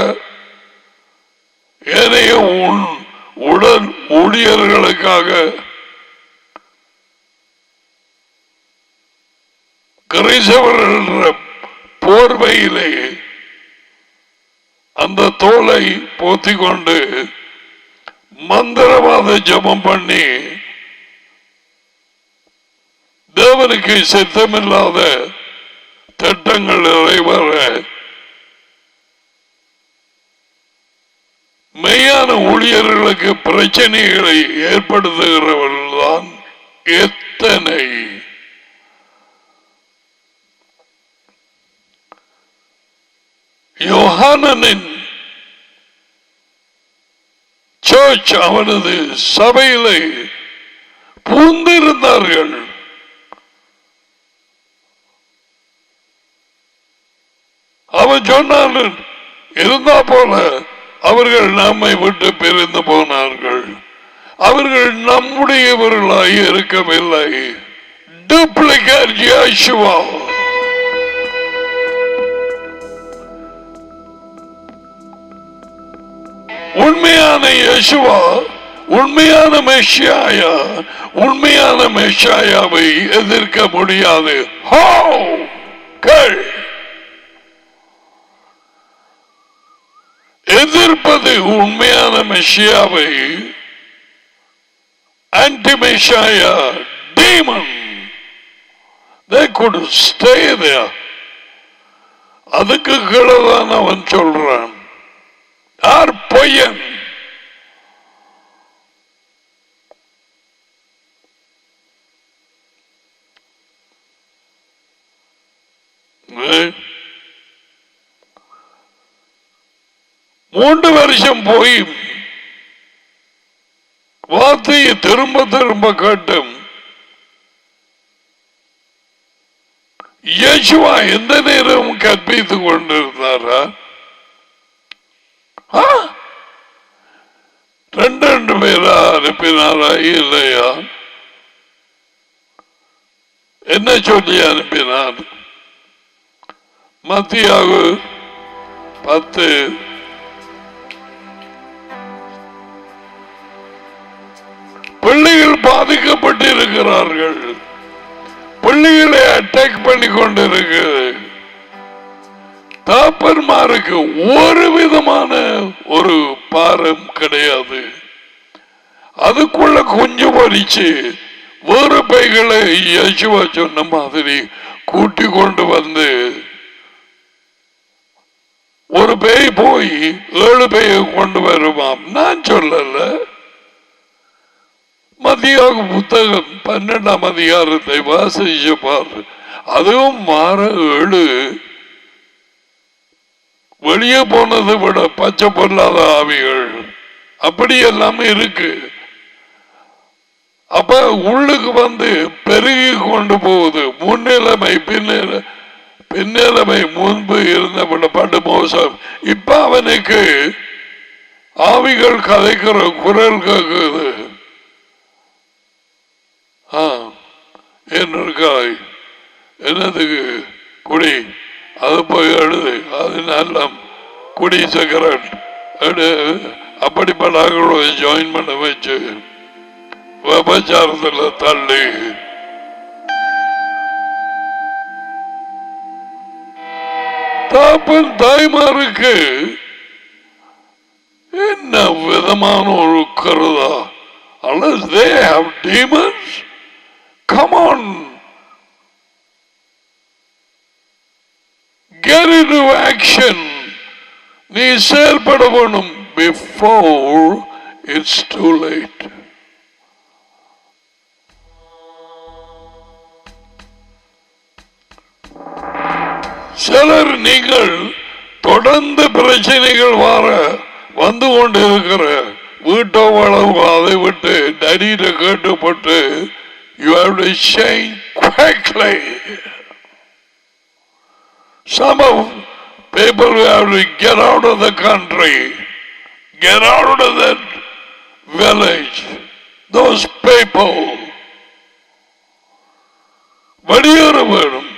ஏனைய உன் உடல் ஊழியர்களுக்காக கிறிஸ்தவர்கள் போர்வையிலே அந்த தோலை போத்திக் கொண்டு மந்திரவாத ஜபம் பண்ணி தேவனுக்கு சித்தமில்லாத திட்டங்கள் நிறைவேற மெய்யான ஊழியர்களுக்கு பிரச்சனைகளை ஏற்படுத்துகிறவர்கள் தான் எத்தனை. யோஹானனின் சர்ச் அவனது சபையிலே பூந்திருந்தார்கள். அவன் சொன்னான் இருந்தா போல அவர்கள் நம்மை விட்டு பிரிந்து போனார்கள். அவர்கள் நம்முடையவர்களாய் இருக்கவில்லை. டூப்ளிகேட் யேசுவா. உண்மையான யேசுவா, உண்மையான மெஷியா, உண்மையான மெஷியாவை எதிர்க்க முடியாது. எதிர்ப்பது உண்மையான மெஷியாவை anti messiah demon. They could stay there. அதுக்கு கீழதான் அவன் சொல்றான். யார் பொய்யன்? மூன்று வருஷம் போய் வார்த்தையை திரும்ப திரும்ப கேட்டும் இயேசுவா எந்த நேரமும் கற்பித்துக் கொண்டிருந்தாரா? ரெண்டு பேரா அனுப்பினாரா இல்லையா? என்ன சொல்லி அனுப்பினார்? மத்தியாகு 10 பிள்ளைகள் பாதிக்கப்பட்டிருக்கிறார்கள். பிள்ளைகளை அட்டாக் பண்ணி கொண்டிருக்கிறது. தாப்பன்மாருக்கு ஒரு விதமான ஒரு பாரம் கிடையாது. அதுக்குள்ள கொஞ்சம் வரிச்சு வேறு பைகளை யேசுவா சொன்ன மாதிரி கூட்டி கொண்டு வந்து ஒரு பேய் போய் 7 பேயை கொண்டு வருமாம். நான் சொல்லல. மத்தியாக புத்தகம் 12ஆம் அதிகாரத்தை வாசிச்சு பாரு. அதுவும் மாற 7 வெளியே போனதை விட பச்சை பொல்லாத ஆவிகள் அப்படி எல்லாமே இருக்கு. அப்ப உள்ளுக்கு வந்து பெருகி கொண்டு போகுது. முன்னிலைமை பின்னிலைமை முன்பு இருந்த படு மோசம். இப்ப அவனுக்கு ஆவிகள் கதைக்கிற குரல் கேக்குது. என்னக்காய் என்னதுக்கு குடி, அது போய் எழுது, அது நல்ல குடி சிகரெட் அப்படிப்பட்ட ஜாயின் பண்ண வச்சு விபச்சாரத்தில் தள்ளி தாப்பன் தாய்மாருக்கு என்ன விதமான ஒரு கருதா? Unless they have demons, come on, get into action. நீ செயல்பட வேணும் before it's too late. சிலர் நீங்கள் தொடர்ந்து பிரச்சனைகள் வந்து கொண்டிருக்கிற வீட்டோ வளவோ அதை விட்டு டடியில கேட்டுப்பட்டு you have to change quickly. Some of people who have to get out of the country, get out of that village. Those people வெளியேற வேணும்.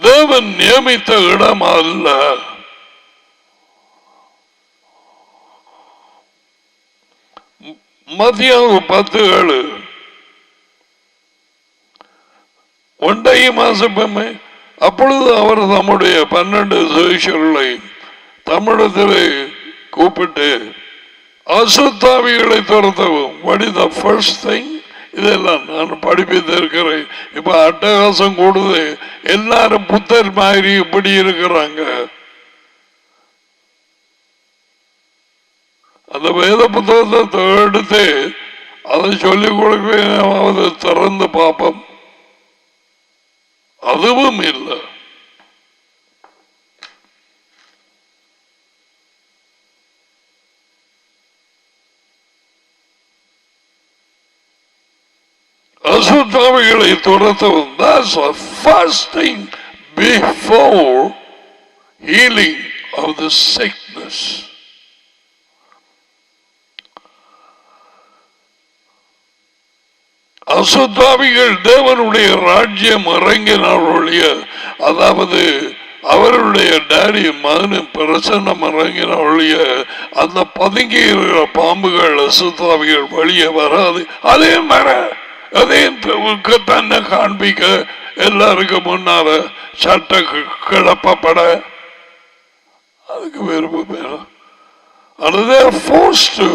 தேவன் நியமித்த இடம் அல்ல. மத்தியம் 10:7 ஒன்றை மாசமே. அப்பொழுது அவர் தம்முடைய 12 சிஷ்யர்களை தமிழத்திலே கூப்பிட்டு அசுத்தாவிகளை துரத்தவும். what is the first thing? இதெல்லாம் நான் படிப்பித்து இருக்கிறேன். இப்ப அட்டகாசம் கூடுது. எல்லாரும் புத்தர் மாதிரி இப்படி இருக்கிறாங்க. அந்த வேத புத்தகத்தை எடுத்து அதை சொல்லிக் கொடுக்கிறது திறந்து பார்ப்போம். அதுவும் இல்லை. அசுத்தாவிகளை துரத்தவும். That's the first thing before healing of the sickness. அசுத்தாவிகள் தேவனுடைய ராஜ்யம் இறங்கினாருடைய, அதாவது அவருடைய டாடி மகனு பிரசன்னம் இறங்கினாருடைய அந்த பதுங்கி இருக்கிற பாம்புகள் அசுத்தாவிகள் வெளியே வராது. அதே மாதிரி அதையும் தன்னை காண்பிக்க எல்லாருக்கும் முன்னால சட்ட கிளப்பப்பட அதுக்கு விரும்ப பேரும் அல்லது forced to.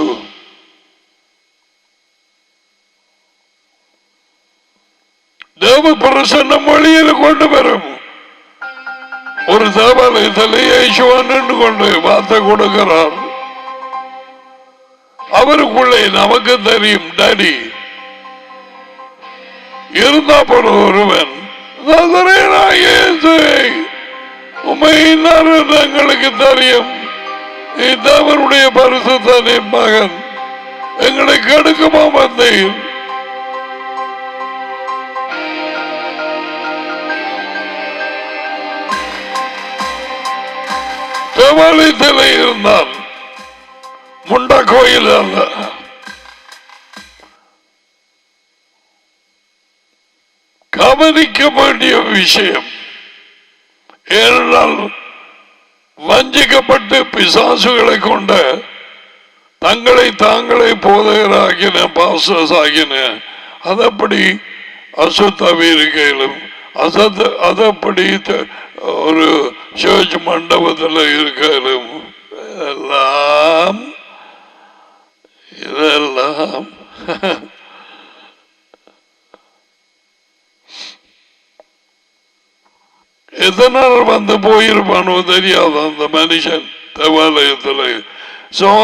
தேவ பிரசன்னம் வழியில் கொண்டு வரும். ஒரு தேவாலயத்தில் இயேசுவான் நின்று கொண்டு வார்த்தை கொடுக்கிறார். அவருக்குள்ளே நமக்கு தெரியும் டாடி இருந்தா போல ஒருவன் உண்மை எங்களுக்கு தெரியும். தேவனுடைய பரிசுத்த மகன் எங்களை கெடுக்குமா வந்தேன். தேவாலயத்தில் இருந்தால் முண்டா கோயில் அல்ல. கவனிக்க வேண்டிய விஷயம். ஏனென்றால் வஞ்சிக்கப்பட்டு பிசாசுகளை கொண்ட தங்களை தாங்களே போதகராகின பாஸ்டர்ஸ் ஆகின அதப்படி அசுத்தாவி இருக்கையிலும் அதப்படி ஒரு சர்ச் மண்டபத்தில் இருக்கையிலும் இதெல்லாம் எதனால் வந்து போயிருப்பானோ தெரியாது அந்த மனுஷன் தேவாலயத்தில்.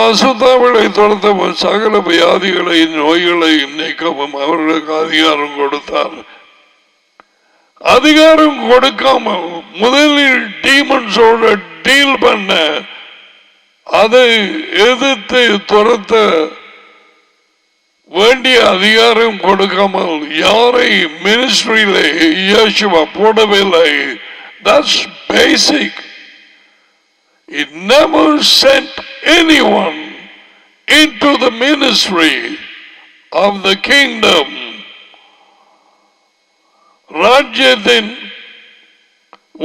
அசுத்தாவிகளை துரத்தவும் சகல வியாதிகளை நோய்களை நீக்கவும் அவர்களுக்கு அதிகாரம் கொடுத்தார். அதிகாரம் கொடுக்காம முதலில் டீமன்ஸோட டீல் பண்ண, அதை எதிர்த்து துரத்த வேண்டிய அதிகாரம் கொடுக்காமல் யாரை மினிஸ்ட்ரியில இயேசுவா போடவில்லை. That's basic. He never sent anyone into the ministry of the kingdom. ராஜ்யத்தின்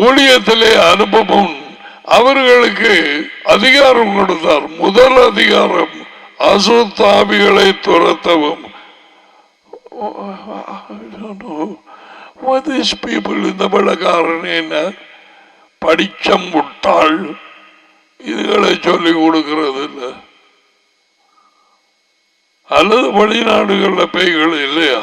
ஊழியத்திலே அனுபவம் அவர்களுக்கு அதிகாரம் கொடுத்தார். முதல் அதிகாரம் அசுத்தாவிகளை துரத்தவும். What these people இந்த பலகாரன் என்ன படிச்ச முட்டாள் இதுகளை சொல்லிக் கொடுக்கிறது இல்லை. அல்லது வெளிநாடுகளில் பேய்கள் இல்லையா?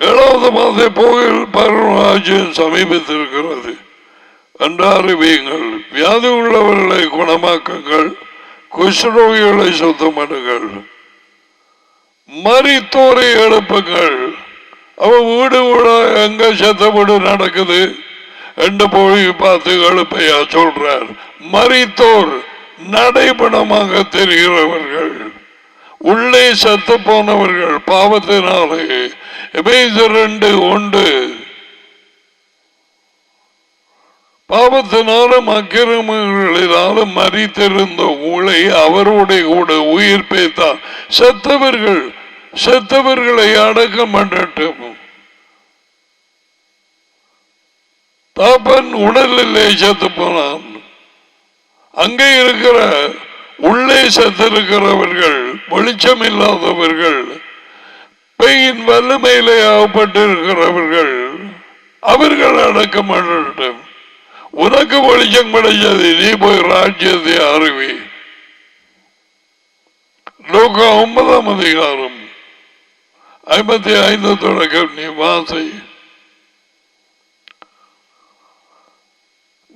ஏழாவது மாத போகில் பருவராஜ்யம் சமீபத்திருக்கிறது என்று அறிவியுங்கள். வியாதி உள்ளவர்களை குணமாக்குங்கள், குஷ்டரோகிகளை சுத்தம் பண்ணுங்கள், மரித்தோரை எழுப்புங்கள். அவ வீடு வீட எங்க செத்த வீடு நடக்குது என்று போய் பார்த்து எழுப்பையா சொல்றார். மரித்தோர் நடைபணமாக தெரிகிறவர்கள், உள்ளே செத்து போனவர்கள் பாவத்தினாலே. 2:1 பாவத்தினாலும் அக்கிரமங்களினாலும் மரித்திருந்த உங்களை அவருடைய கூட உயிர் பேத்தார். செத்தவர்களை அடக்கம் பண்ணட்டும். தாப்பன் உடலிலே செத்து போனான். அங்கே இருக்கிற உள்ளே செத்திருக்கிறவர்கள், வெளிச்சம் இல்லாதவர்கள், பெயின் வல்லமையிலே ஆகப்பட்டிருக்கிறவர்கள், அவர்கள் அடக்கம் பண்ணட்டும். உனக்கு வெளிச்சம் கிடைச்சது, நீ போய் ராஜ்யத்தை அறிவி. லூக்கா 9:55 தொடக்கம் நீ வாசி.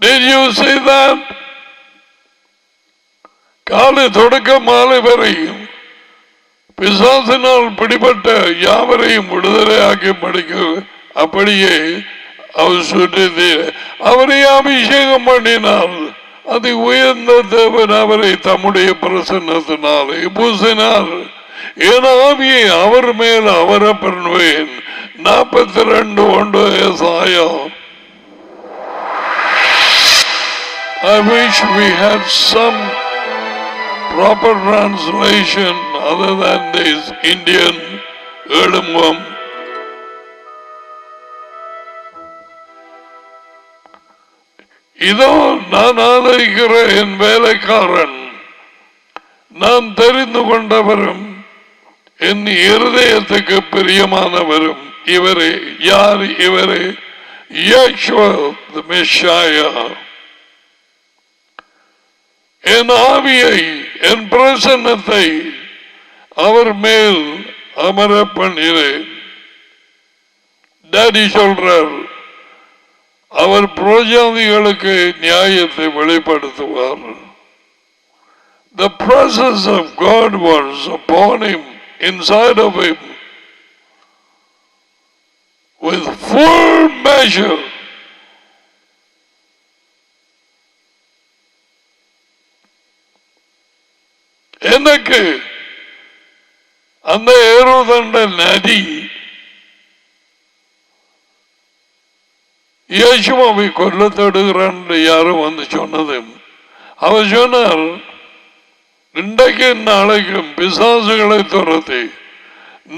Did you see that? காலை தொடக்க மாலை வரையும் பிசாசினால் பிடிபட்ட யாவரையும் விடுதலையாக்கி படிக்க அப்படியே அவர் சுற்றி அவரை அபிஷேகம் பண்ணினார். அது உயர்ந்த தேவன் அவரை தம்முடைய பிரசன்னத்தினாலே பூசினார். என் ஆவியை அவர் மேல் அவர பண்ணுவேன். 42:1 ஏசாயா. I wish we had some proper translation other than this Indian Edumam. இதோ நான் ஆதரிக்கிற என் வேலைக்காரன், நான் தெரிந்து கொண்டவரும் என் இருதயத்துக்கு பிரியமானவரும் இவரே. யார் இவரே? யெகோவா தி மெஷியா. என் ஆவியை, என் பிரசன்னத்தை அவர் மேல் அமர பண்ணினேன். டாடி சொல்றார், அவர் புரோஜாதிகளுக்கு நியாயத்தை வெளிப்படுத்துவார். The presence of God was upon him, inside of him, with full measure. எனக்கு அந்த ஏரோதண்ட நதி இயேசுவை கொல்ல தடுகிறான் யாரும் வந்து சொன்னது. அவர் சொன்னார், இன்றைக்கு நாளைக்கும் பிசாசுகளை துரத்தி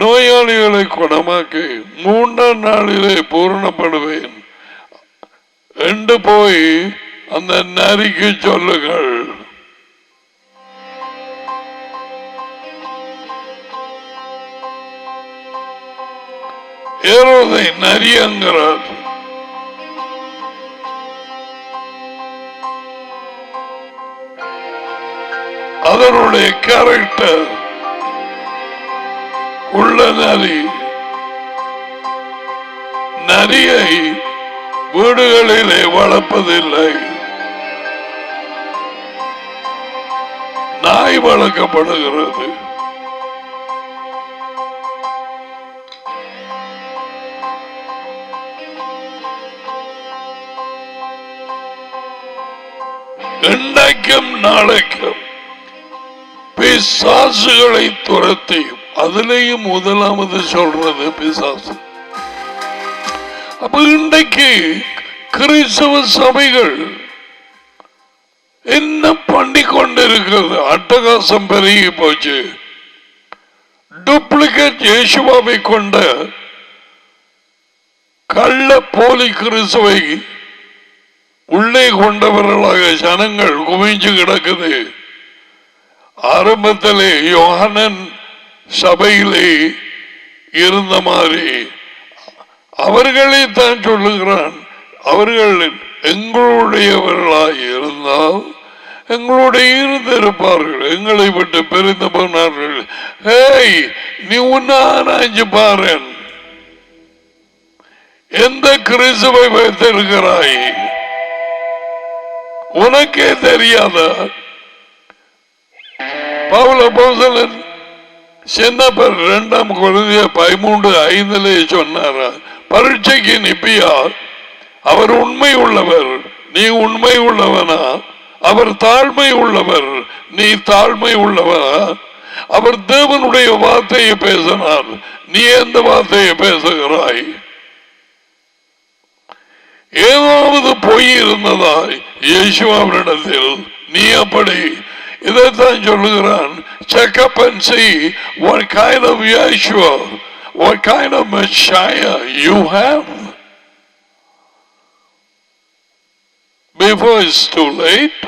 நோயாளிகளை குணமாக்கி 3ஆம் நாளிலே பூரணப்படுவேன் என்று போய் அந்த நரிக்கு சொல்லுங்கள். ஏரோதை நரியங்கிறார். அதனுடைய கேரக்டர் உள்ள நரி. நரியை வீடுகளிலே வளர்ப்பதில்லை, நாய் வளர்க்கப்படுகிறது. இன்றைக்கும் நாளைக்கும் பிசாசுகளை துரத்தி, அதிலேயும் முதலாவது சொல்றது பிசாசு. அப்ப இன்றைக்கு கிறிஸ்தவ சபைகள் என்ன பண்ணிக் கொண்டிருக்கிறது? அட்டகாசம் பெருகி போச்சு. டூப்ளிகேட் இயேசுவை கொண்ட கள்ள போலி கிறிஸ்துவை உள்ளே கொண்டவர்களாக ஜனங்கள் குவிஞ்சு கிடக்குது. ஆரம்பத்திலே யோஹனன் சபையிலே இருந்த மாதிரி அவர்களே தான் சொல்லுகிறான், அவர்கள் எங்களுடையவர்களாய் இருந்தால் எங்களுடைய இருந்திருப்பார்கள், எங்களை விட்டு பிரிந்து போனார்கள். ஏய், நீ உன்னாஞ்சு பாரு, எந்த கிறிஸ்துவை வைத்திருக்கிறாய்? உனக்கே தெரியாத? பவுல் அப்போஸ்தலன் சின்னப்பர் 2 Corinthians 13:5 சொன்னாரா, பரீட்சைக்கு நிப்பியா, அவர் உண்மை உள்ளவர், நீ உண்மை உள்ளவனா? அவர் தாழ்மை உள்ளவர், நீ தாழ்மை உள்ளவனா? அவர் தேவனுடைய வார்த்தையை பேசினார், நீ எந்த வார்த்தையை பேசுகிறாய்? ஏதாவது பொய் இருந்ததா இயேசுவினிடத்தில்? நீ அப்படி இதைத்தான் சொல்லுகிறான். Check up and see what kind of Yeshua, what kind of Messiah you have before it's too late.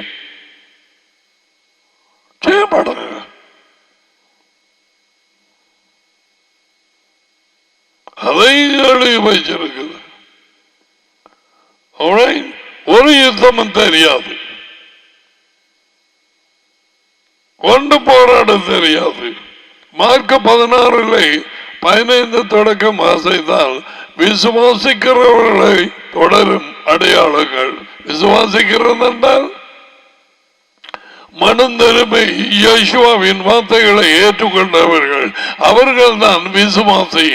செய்யப்படாது. அதை எழுதி வச்சிருக்குது. ஒரு யுத்தமும் தெரியாது, கொண்டு போராட தெரியாது. மார்க் 16:15 தொடக்கம் வாசித்தால் விசுவாசிக்கிறவர்களை தொடரும் அடையாளங்கள். விசுவாசிக்கிறது என்றால் மனம் திரும்பி இயேசுவின் வார்த்தைகளை ஏற்றுக்கொண்டவர்கள், அவர்கள் தான் விசுவாசி.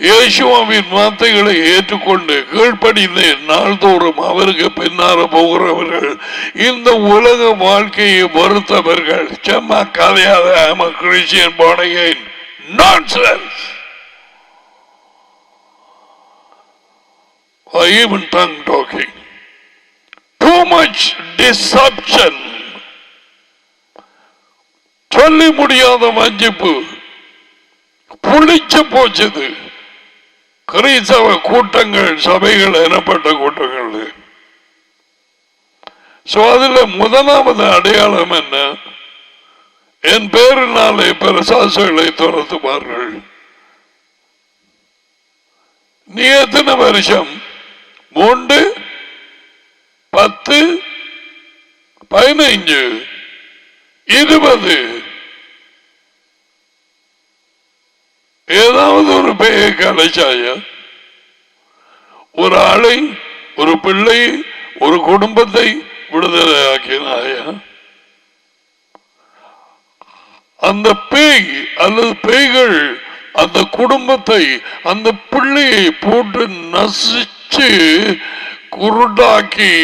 இயேசுவின் வார்த்தைகளை ஏற்றுக்கொண்டு கீழ்ப்படிந்து நாள்தோறும் அவருக்கு பின்னார போகிறவர்கள், இந்த உலக வாழ்க்கையை பொறுத்தவர்கள். சும்மா கதையாத I'm a Christian born again nonsense, or even tongue talking, too much deception, சொல்லி முடியாத வஞ்சிப்பு, புளிச்சு போச்சது. கிறிஸ்தவ கூட்டங்கள், சபைகள் எனப்பட்ட கூட்டங்கள். அதுல முதலாவது அடையாளம் என்ன? என் பேரினாலே பிரசாசங்களை துரத்துவார்கள். நீ எத்தனை வருஷம்? 3, 10, 15, 20 ஏதாவது ஒரு பெயை கலைச்சாய? ஒரு ஆளை, ஒரு பிள்ளை, ஒரு குடும்பத்தை விடுதலை ஆக்கினாய? அந்த பேய் அல்லது பேய்கள் அந்த குடும்பத்தை, அந்த பிள்ளையை போட்டு நசிச்சு குருடாக்கி,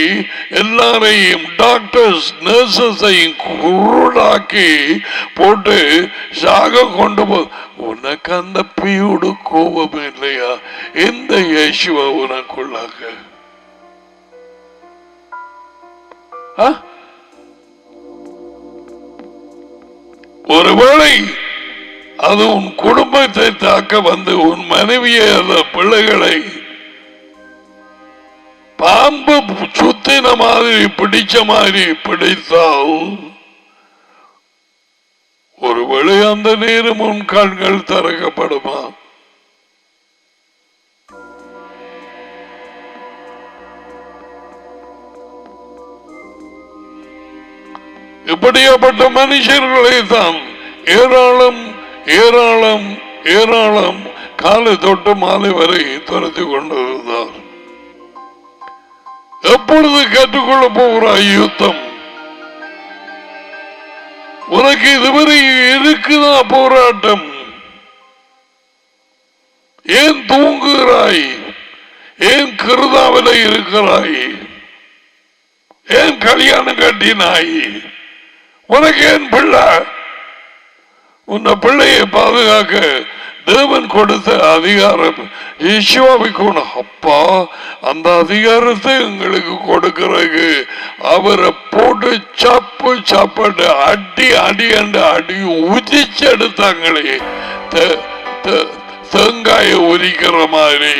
எல்லாரையும் டாக்டர்ஸ் நர்சஸையும் குருடாக்கி போட்டு சாக கொண்டு போ. உனக்கு அந்த பியோடு கோபம் இல்லையா? எந்த இயேசுவா உனக்குள்ளாக? ஒருவேளை அது உன் குடும்பத்தை தாக்க வந்து உன் மனைவியை அல்ல பிள்ளைகளை பாம்பு சுத்தின மாதிரி பிடிச்ச மாதிரி பிடித்தால், ஒருவேளை அந்த நேரம் உன் கண்கள் திறக்கப்படுமா? இப்படியாப்பட்ட மனுஷர்களை தான் ஏராளம் ஏராளம் ஏராளம் காலை தொட்டு மாலை வரை துரத்தி கொண்டிருந்தார். எப்பொழுது கற்றுக்கொள்ள போகிறாய் யுத்தம்? உனக்கு இதுவரை இருக்குதா போராட்டம்? ஏன் தூங்குகிறாய்? ஏன் கிருதாவில இருக்கிறாய்? ஏன் கல்யாணம் கட்டினாய்? உனக்கு ஏன் பிள்ளை? உன்னை பிள்ளையை பாதுகாக்க தேவன் கொடுத்த அதிகாரம் ஈஸ்வாவுக்கு. அப்பா, அந்த அதிகாரத்தை எங்களுக்கு கொடுக்கிறது. அவரை போட்டு சப்பு சப்பட்டு அடி அடி அண்டு அடி உதிச்செடுத்தாங்களே, தேங்காய உரிக்கிற மாதிரி.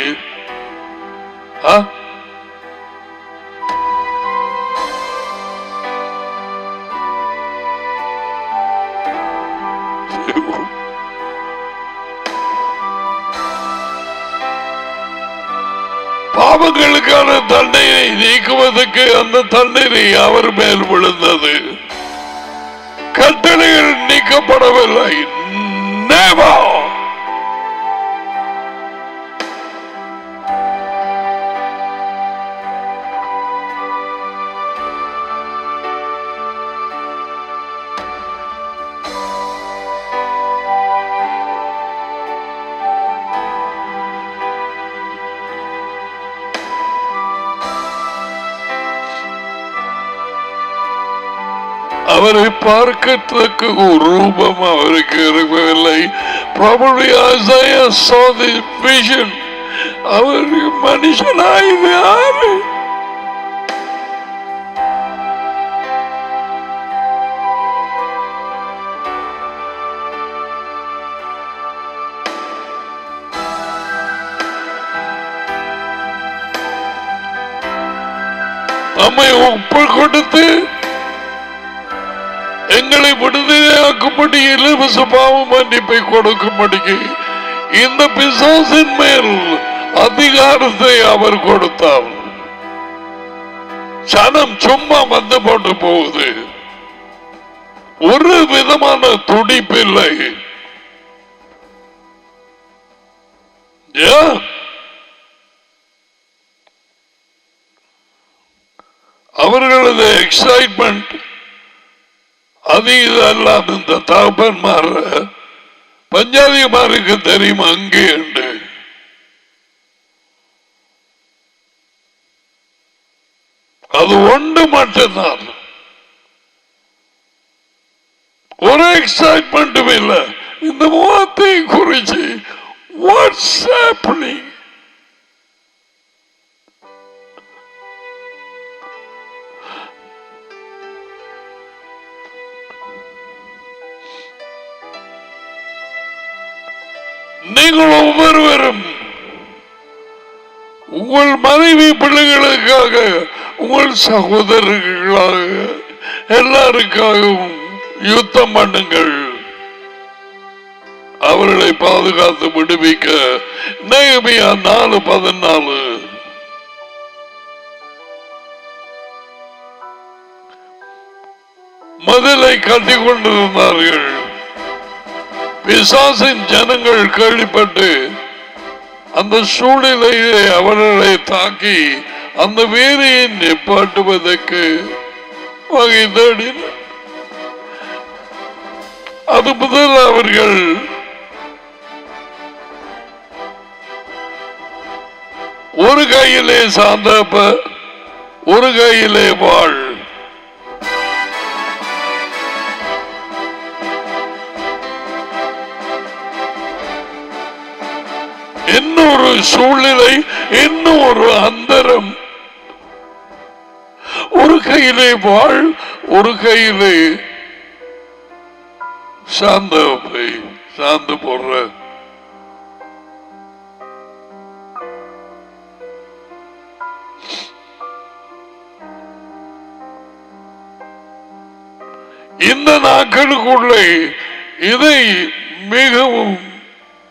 பாவங்களுக்கான தண்டனை நீக்குவதற்கு அந்த தண்டனை அவர் மேல் விழுந்தது. கட்டளைகள் நீக்கப்படவில்லை. Never. அவரை பார்க்கத்தக்க ஒரு ரூபம் அவருக்கு இருக்கவில்லை. Probably Isaiah saw this vision. அவர் மனுஷனாய் யாரு? நம்மை ஒப்பு கொடுத்து எங்களை விடுதலையாக்கும்படி இலவச பாவ மன்னிப்பை கொடுக்கும்படிக்கு இந்த பிசாசின் மேல் அதிகாரத்தை அவர் கொடுத்தார். சனம் சும்மா வந்து போட்டு போகுது, ஒரு விதமான துடிப்பில்லை. அவர்களது எக்ஸைட்மெண்ட் அது இதெல்லாம் இந்த தகப்பன்மார் பஞ்சாதிமாருக்கு தெரியும். அங்கே உண்டு அது ஒன்று மட்டும்தான், ஒரு எக்ஸைட்மெண்ட்டும் இல்லை இந்த முகத்தை குறிச்சு. What's happening? நீங்கள் ஒவ்வொருவரும் உங்கள் மனைவி பிள்ளைகளுக்காக, உங்கள் சகோதரர்களாக, எல்லாருக்காகவும் யுத்தம் பண்ணுங்கள். அவர்களை பாதுகாத்து விடுவிக்க நெகேமியா 4:14. மதிலை கட்டிக் கொண்டிருந்தார்கள். பிசாசின் ஜனங்கள் கேள்விப்பட்டு அந்த சூழ்நிலையை அவர்களை தாக்கி அந்த வேலையை நிப்பாட்டுவதற்கு வகை தேடினர். அது முதல் அவர்கள் ஒரு கையிலே சாந்தப்ப, ஒரு கையிலே வாழ். இன்னொரு சூழ்நிலை, இன்னொரு அந்தரம். ஒரு கையிலே வாழ், ஒரு கையிலே சாந்தப்பை, சாந்து போடுற. இந்த நாட்களுக்குள்ளே இதை மிகவும்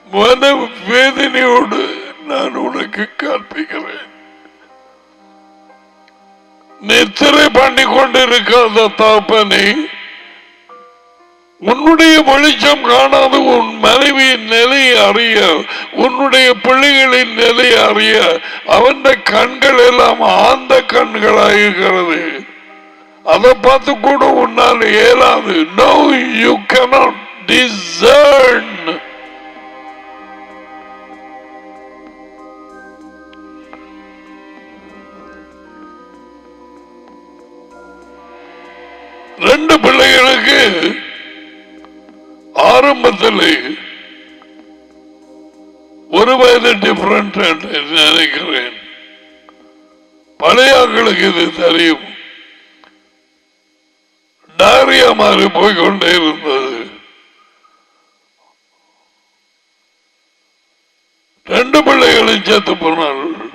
மன வேதனையோடு நான் உனக்கு கற்பிக்கிறேன். நித்திரை பண்ணி கொண்டிருக்காத தகப்பனை, உன்னுடைய வெளிச்சம் காணாது உன் மனைவியின் நிலையை அறிய, உன்னுடைய பிள்ளைகளின் நிலையை அறிய அவன் கண்கள் எல்லாம் ஆந்த கண்களாகிறது. அதை பார்த்து கூட உன்னால் இயலாது. No, you cannot discern. ரெண்டு பிள்ளைகளுக்கு ஆரம்பத்தில் ஒரு வயது டிஃபரண்ட் நினைக்கிறேன். பழையாக்களுக்கு இது தெரியும். டாரியா மாறி போய்கொண்டே இருந்தது. ரெண்டு பிள்ளைகளும் செத்து போனார்கள்.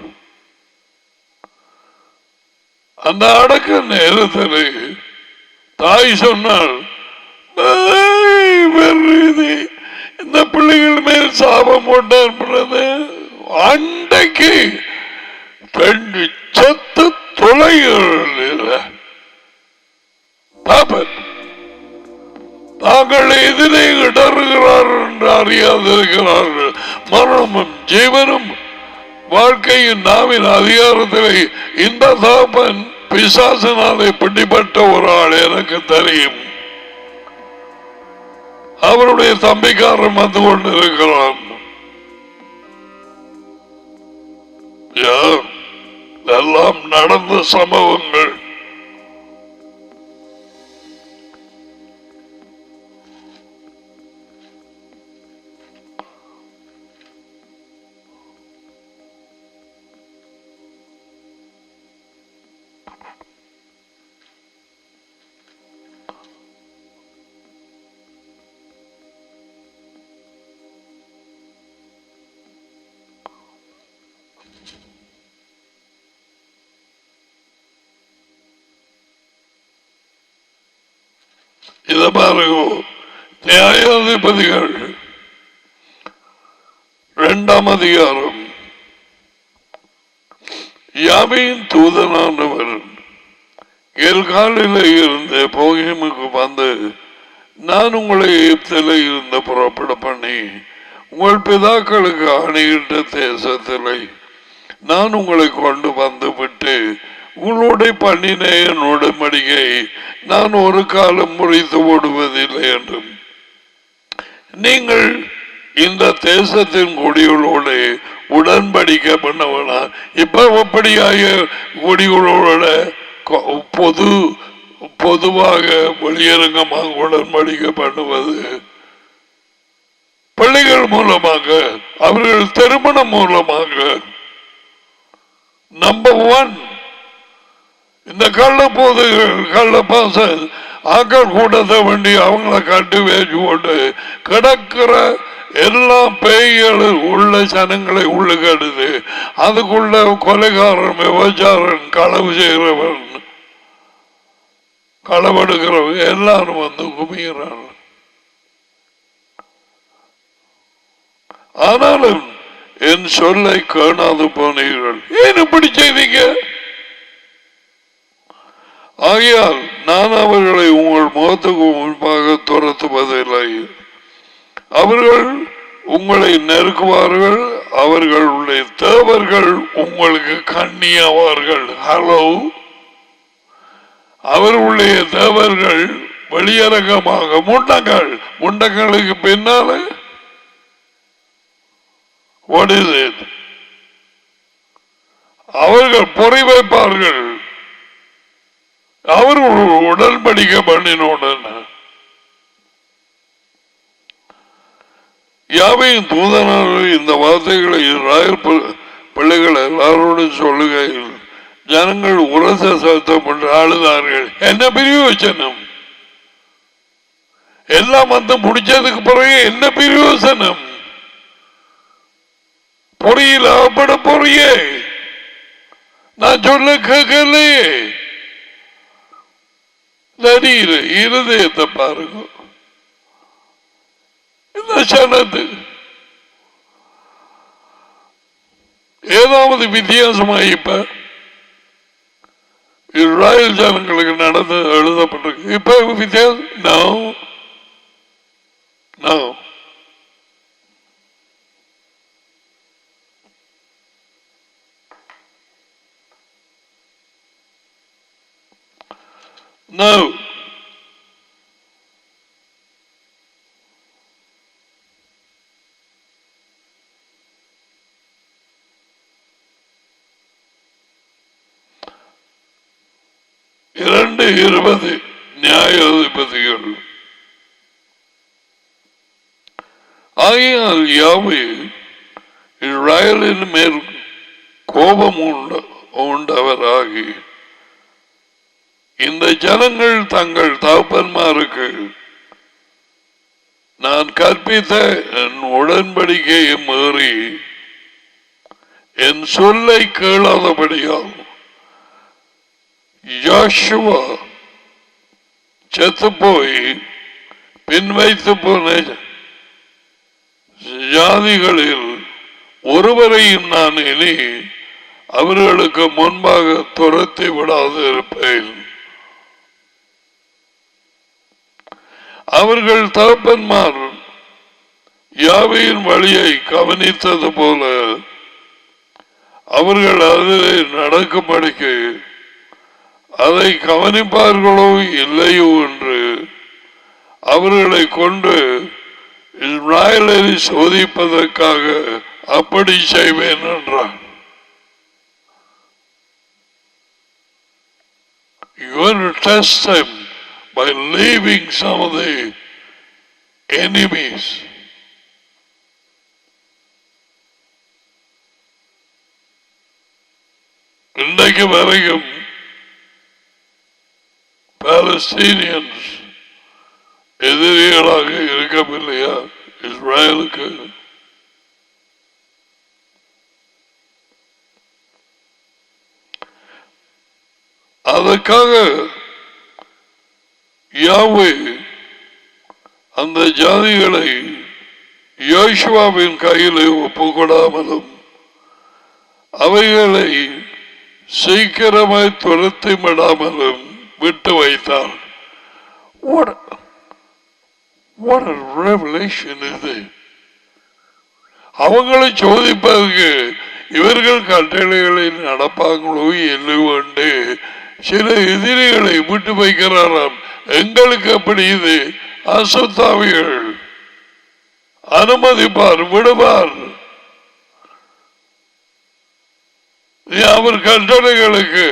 அந்த அடக்க நேரத்தில் தாய் சொன்னாள், இந்த பிள்ளைகள் மேல் சாபம் போட்டார். அண்டைக்கு ரெண்டு செத்து தொலைகள். தாங்கள் எதிரே இடறுகிறார்கள் என்று அறியாதிருக்கிறார்கள். மரணமும் ஜீவனும் வாழ்க்கையின் நாவின் அதிகாரத்திலே இந்த தகப்பன் பிசாசினாலே பிடிப்பட்ட ஒரு ஆள் எனக்கு தெரியும். அவருடைய தம்பிக்காரன் வந்து கொண்டிருக்கிறான். எல்லாம் நடந்த சம்பவங்கள். இத பாருங்க, நியாயாதிபதிகள் 2ஆம் அதிகாரம். யாவையின் தூதனானவர் எல்காலில் இருந்து போகிமுக்கு வந்து, நான் உங்களை எகிப்தில் இருந்து புறப்பட பண்ணி உங்கள் பிதாக்களுக்கு ஆணையிட்ட தேசத்திலே நான் உங்களை கொண்டு வந்து விட்டு உங்களுடைய பண்ணின உடன்படிக்கை நான் ஒரு காலம் முறித்து ஓடுவதில்லை என்றும், நீங்கள் இந்த தேசத்தின் குடிகளோடு உடன்படிக்கை பண்ணவனா. இப்ப அப்படியாக குடிகளோட பொதுவாக வெளியரங்கமாக உடன்படிக்கை பண்ணுவது பிள்ளைகள் மூலமாக, அவர்கள் திருமணம் மூலமாக. நம்பர் 1, இந்த கள்ளப்பாச ஆக்கள் கூட்டத்தை வேண்டி அவங்களை கட்டி வேச்சு போட்டு கிடக்கிற எல்லா பேய்கள் உள்ள ஜனங்களை உள்ளுக்கடுது. அதுக்குள்ள கொலைகாரன், விபச்சாரன், களவு செய்கிறவன், களவெடுக்கிறவன் எல்லாரும் வந்து குமிகிறான். ஆனாலும் என் சொல்லை காணாது போனீர்கள். ஏன் இப்படி செய்தீங்க? ஆகையால் நான் அவர்களை உங்கள் முகத்துக்கு முன்பாக துரத்துவதில்லை. அவர்கள் உங்களை நெருக்குவார்கள், அவர்களுடைய தேவர்கள் உங்களுக்கு கண்ணியாவார்கள். ஹலோ, அவர்களுடைய தேவர்கள் வெளியரங்கமாக முண்டங்களுக்கு பின்னால what is it? அவர்கள் பொறி வைப்பார்கள். அவர்கள் உடன்படிக்கை பண்ணினோடன் யாவையும் தூதனார்கள் இந்த வார்த்தைகளை இஸ்ராயேல் பிள்ளைகள் எல்லாரோடும் சொல்லுகையில் ஜனங்கள் உரச சத்தம் என்று ஆளுதார்கள். என்ன பிரயோஜனம்? எல்லாம் வந்து முடிச்சதுக்கு பிறகு என்ன பிரயோஜனம்? பொறியில் அகப்பட பொறியே, நான் சொல்ல கேட்கலையே. நடிகிற இருதயத்தை பாருங்க. இந்த சனத்து ஏதாவது வித்தியாசமா இப்ப இஸ்ராயேல் ஜனங்களுக்கு நடந்து எழுதப்பட்டிருக்கு. இப்ப வித்தியாசம் நோ. No. இரண்டு 20 நியாயாதிபதிகள். ஆகையால் யாவே இஸ்ராயேலின் மேல் கோபம் உண்டவராகி இந்த ஜனங்கள் தங்கள் தகப்பன்மாருக்கு நான் கற்பித்த என் உடன்படிக்கையை மீறி என் சொல்லை கேளாதபடியால் யோசுவா செத்து போய் பின் வைத்து போன ஜாதிகளில் ஒருவரையும் நான் இனி அவர்களுக்கு முன்பாக துரத்தி விடாது இருப்பேன். அவர்கள் தகப்பன்மார் யாவையின் வழியை கவனித்தது போல அவர்கள் அதிலே நடக்கும்படிக்கு அதை கவனிப்பார்களோ இல்லையோ என்று அவர்களை கொண்டு இஸ்ராயேலை சோதிப்பதற்காக அப்படி செய்வேன் என்றார். You want to test them by leaving some of the enemies. இன்றைக்கு வரைக்கும் பாலஸ்தீனியன்ஸ் எதிரிகளாக இருக்கவில்லையா இஸ்ராயலுக்கு? அதற்காக யாவே அந்த ஜாதிகளை யோசுவாவின் கையிலே ஒப்புக்கொடாமலும் அவைகளை சீக்கிரமாய் துரத்தி விடாமலும் விட்டு வைத்தார். What a revelation இது! அவங்களை சோதிப்பதற்கு இவர்கள் கட்டளைகளை நடப்பாங்களோ என்று சில எதிரிகளை விட்டு வைக்கிறாராம். எங்களுக்கு அப்படி இது அசுத்தாவிகள் அனுமதிப்பார், விடுவார். அவர் கட்டளைகளுக்கு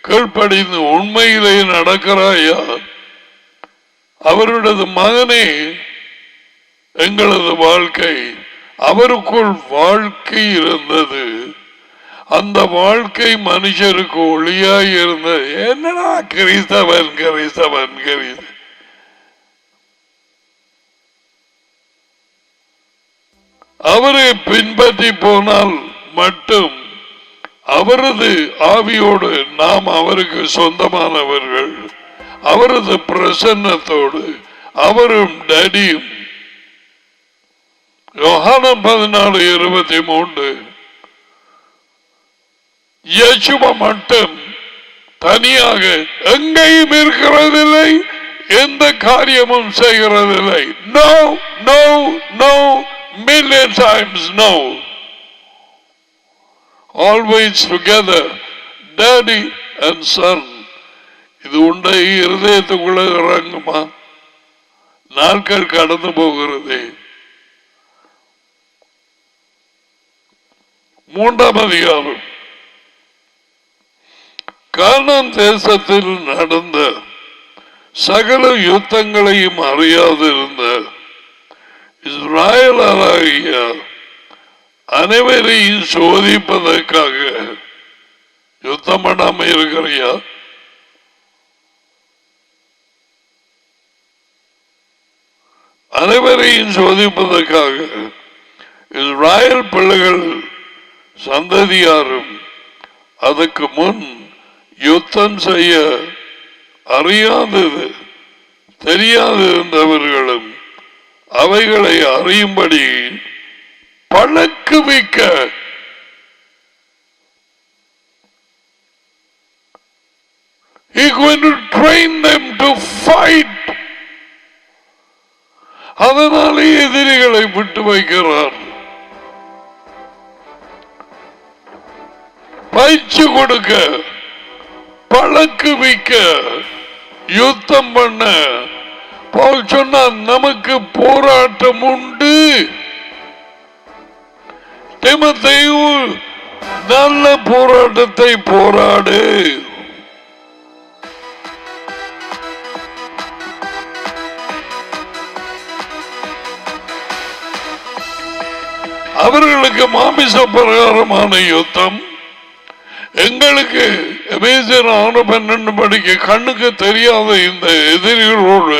கீழ்ப்படிந்து உண்மையிலே நடக்கிறாயா? அவருடைய மகனே எங்களது வாழ்க்கை, அவருக்குள் வாழ்க்கை இருந்தது. அந்த வாழ்க்கை மனுஷருக்கு ஒளியாய் இருந்தது. என்னடா கிறிஸ்தவன் கிறிஸ்தவன் கிறிஸ்தவன், அவரை பின்பற்றி போனால் மட்டும் அவரது ஆவியோடு நாம் அவருக்கு சொந்தமானவர்கள். அவரது பிரசன்னத்தோடு அவரும் டடியும். யோகானம் 14:23 இயேசுவ மட்டும் தனியாக எங்கேயும் இருக்கிறதில்லை, எந்த காரியமும் செய்கிறதில்லை. No no no, million times no. Always together, daddy and son. இது உண்டை இருதயத்துக்குள்ள இறங்குமா? நாட்கள் கடந்து போகிறது. 3ஆம் அதிகாரம். கானான் தேசத்தில் நடந்த சகல யுத்தங்களையும் அறியாதிருந்த இஸ்ராயேலராகிய அனைவரையும் சோதிப்பதற்காக யுத்தம் பண்ணாம இருக்கிறியா? அனைவரையும் சோதிப்பதற்காக இஸ்ராயேல் பிள்ளைகள் சந்ததியாரும் அதற்கு முன் யுத்தம் செய்ய அறியாதது தெரியாதிருந்தவர்களும் அவைகளை அறியும்படி பழக்குவிக்க He is going to train them to fight. அதனாலே எதிரிகளை விட்டு வைக்கிறார். பயிற்சி கொடுக்க, பழக்குவிக்க, யுத்தம் பண்ண. பவுல் சொன்னார், நமக்கு போராட்டம் உண்டு. தீமோத்தேயு, நல்ல போராட்டத்தை போராடு. அவர்களுக்கு மாமிச பிரகாரமான யுத்தம், எங்களுக்கு எபேசியர் 6:12 படிக்க கண்ணுக்கு தெரியாத இந்த எதிரிகளோடு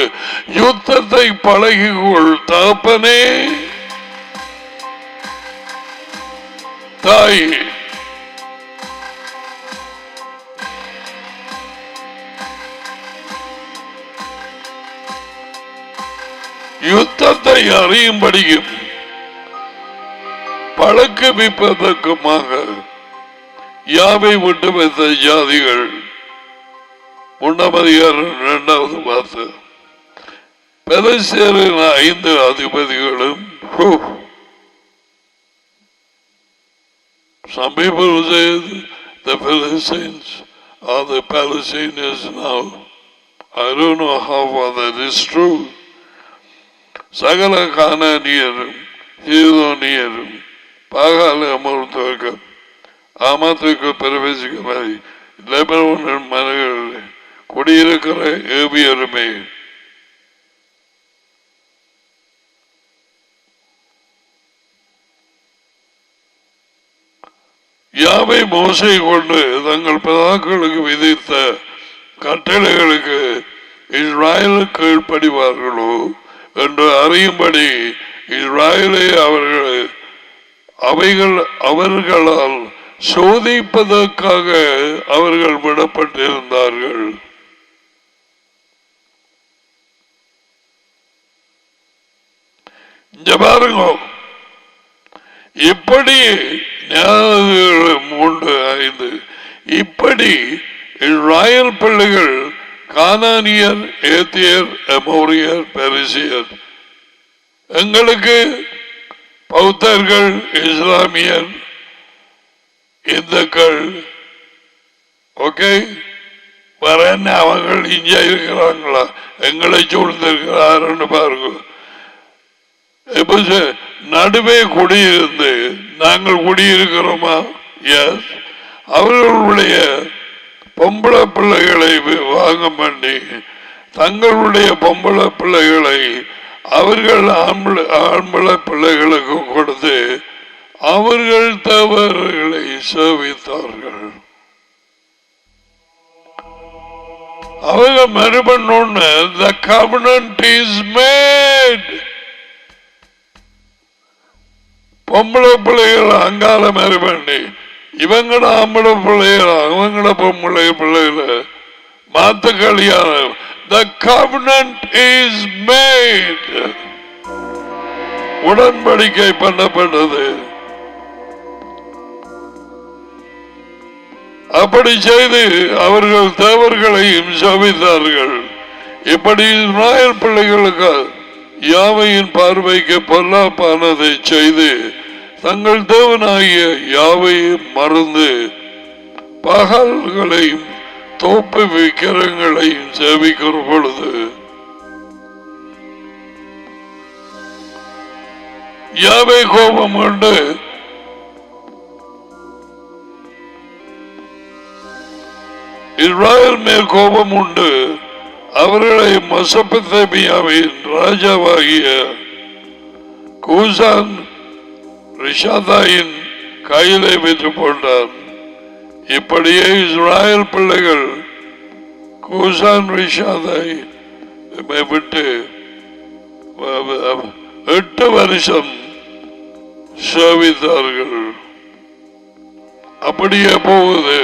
யுத்தத்தை பழகிக்கொள் தகப்பனே தாய். யுத்தத்தை அறியும்படியும் பழக்குவிப்பதற்குமாக யாவை விட்டு வைத்த ஜாதிகள். 1ஆம் அதிகாரம் 2வது வார்த்தை. பெலிஸ்தியரின் 5 அதிபதிகளும். Some people say the Philistines are the Palestinians now. I don't know how far that is true. சகல கானானியரும் சீதோனியரும் பாகால அமர்ந்தவர்கள் ஆமாத்துக்கு பிரவேசிக்க மாதிரி லெபனோன் மலைகளில் குடியிருக்கிற ஏவியருமே யாவை மோசை கொண்டு தங்கள் பிதாக்களுக்கு விதித்த கட்டளைகளுக்கு இஸ்ராயலுக்கு கீழ்ப்படிவார்களோ என்று அறியும்படி இஸ்ராயலை அவர்களால் சோதிப்பதற்காக அவர்கள் விடப்பட்டிருந்தார்கள். இங்க பாருங்க, இப்படி 3:5 இப்படி இஸ்ராயல் பிள்ளைகள் கானானியர், ஏத்தியர், எமோரியர், பெரிசியர், எங்களுக்கு பௌத்தர்கள், இஸ்லாமியர், இந்துக்கள், ஓகே, வேற என்ன அவர்கள் இங்க இருக்கிறாங்களா, எங்களை சூழ்ந்திருக்கிறார் பாருங்க. இப்ப நடுவே குடியிருந்து நாங்கள் குடியிருக்கிறோமா? எஸ். அவர்களுடைய பொம்பளை பிள்ளைகளை வாங்க பண்ணி தங்களுடைய பொம்பளை பிள்ளைகளை அவர்கள் ஆம்பளை பிள்ளைகளுக்கு கொடுத்து அவர்கள் தவறுகளை சேவித்தார்கள். அவங்க மறுபண்ணோன்னு the covenant is made. பொம்பளை பிள்ளைகள் அங்கால மறுபண்ணி இவங்கட ஆம்பளை பிள்ளைகள் அவங்கட பொம்பளை பிள்ளைகளை மாத்த கல்யாணம். The covenant is made. உடன்படிக்கை பண்ணப்பட்டது. அப்படி செய்து அவர்கள் தேவர்களையும் சபித்தார்கள். இப்படி இஸ்ராயல் பிள்ளைகளுக்கு யாவையின் பார்வைக்கு பொல்லாப்பானதை செய்து தங்கள் தேவனாகிய யாவையை மறந்து பகல்களையும் தோப்பு விக்கிரங்களையும் சேவிக்கிற பொழுது யாவை கோபம் உண்டு. இஸ்ராயல் மேல் கோபம் உண்டு. அவர்களை மெசொப்பொத்தாமியாவின் ராஜாவாகிய கூசான் ரிஷாதாயின் கையிலே விற்று போட்டார். இப்படியே இஸ்ராயல் பிள்ளைகள் கூசான் ரிஷாதாய் விட்டு 8 வருஷம் சேவித்தார்கள். அப்படியே போகுது.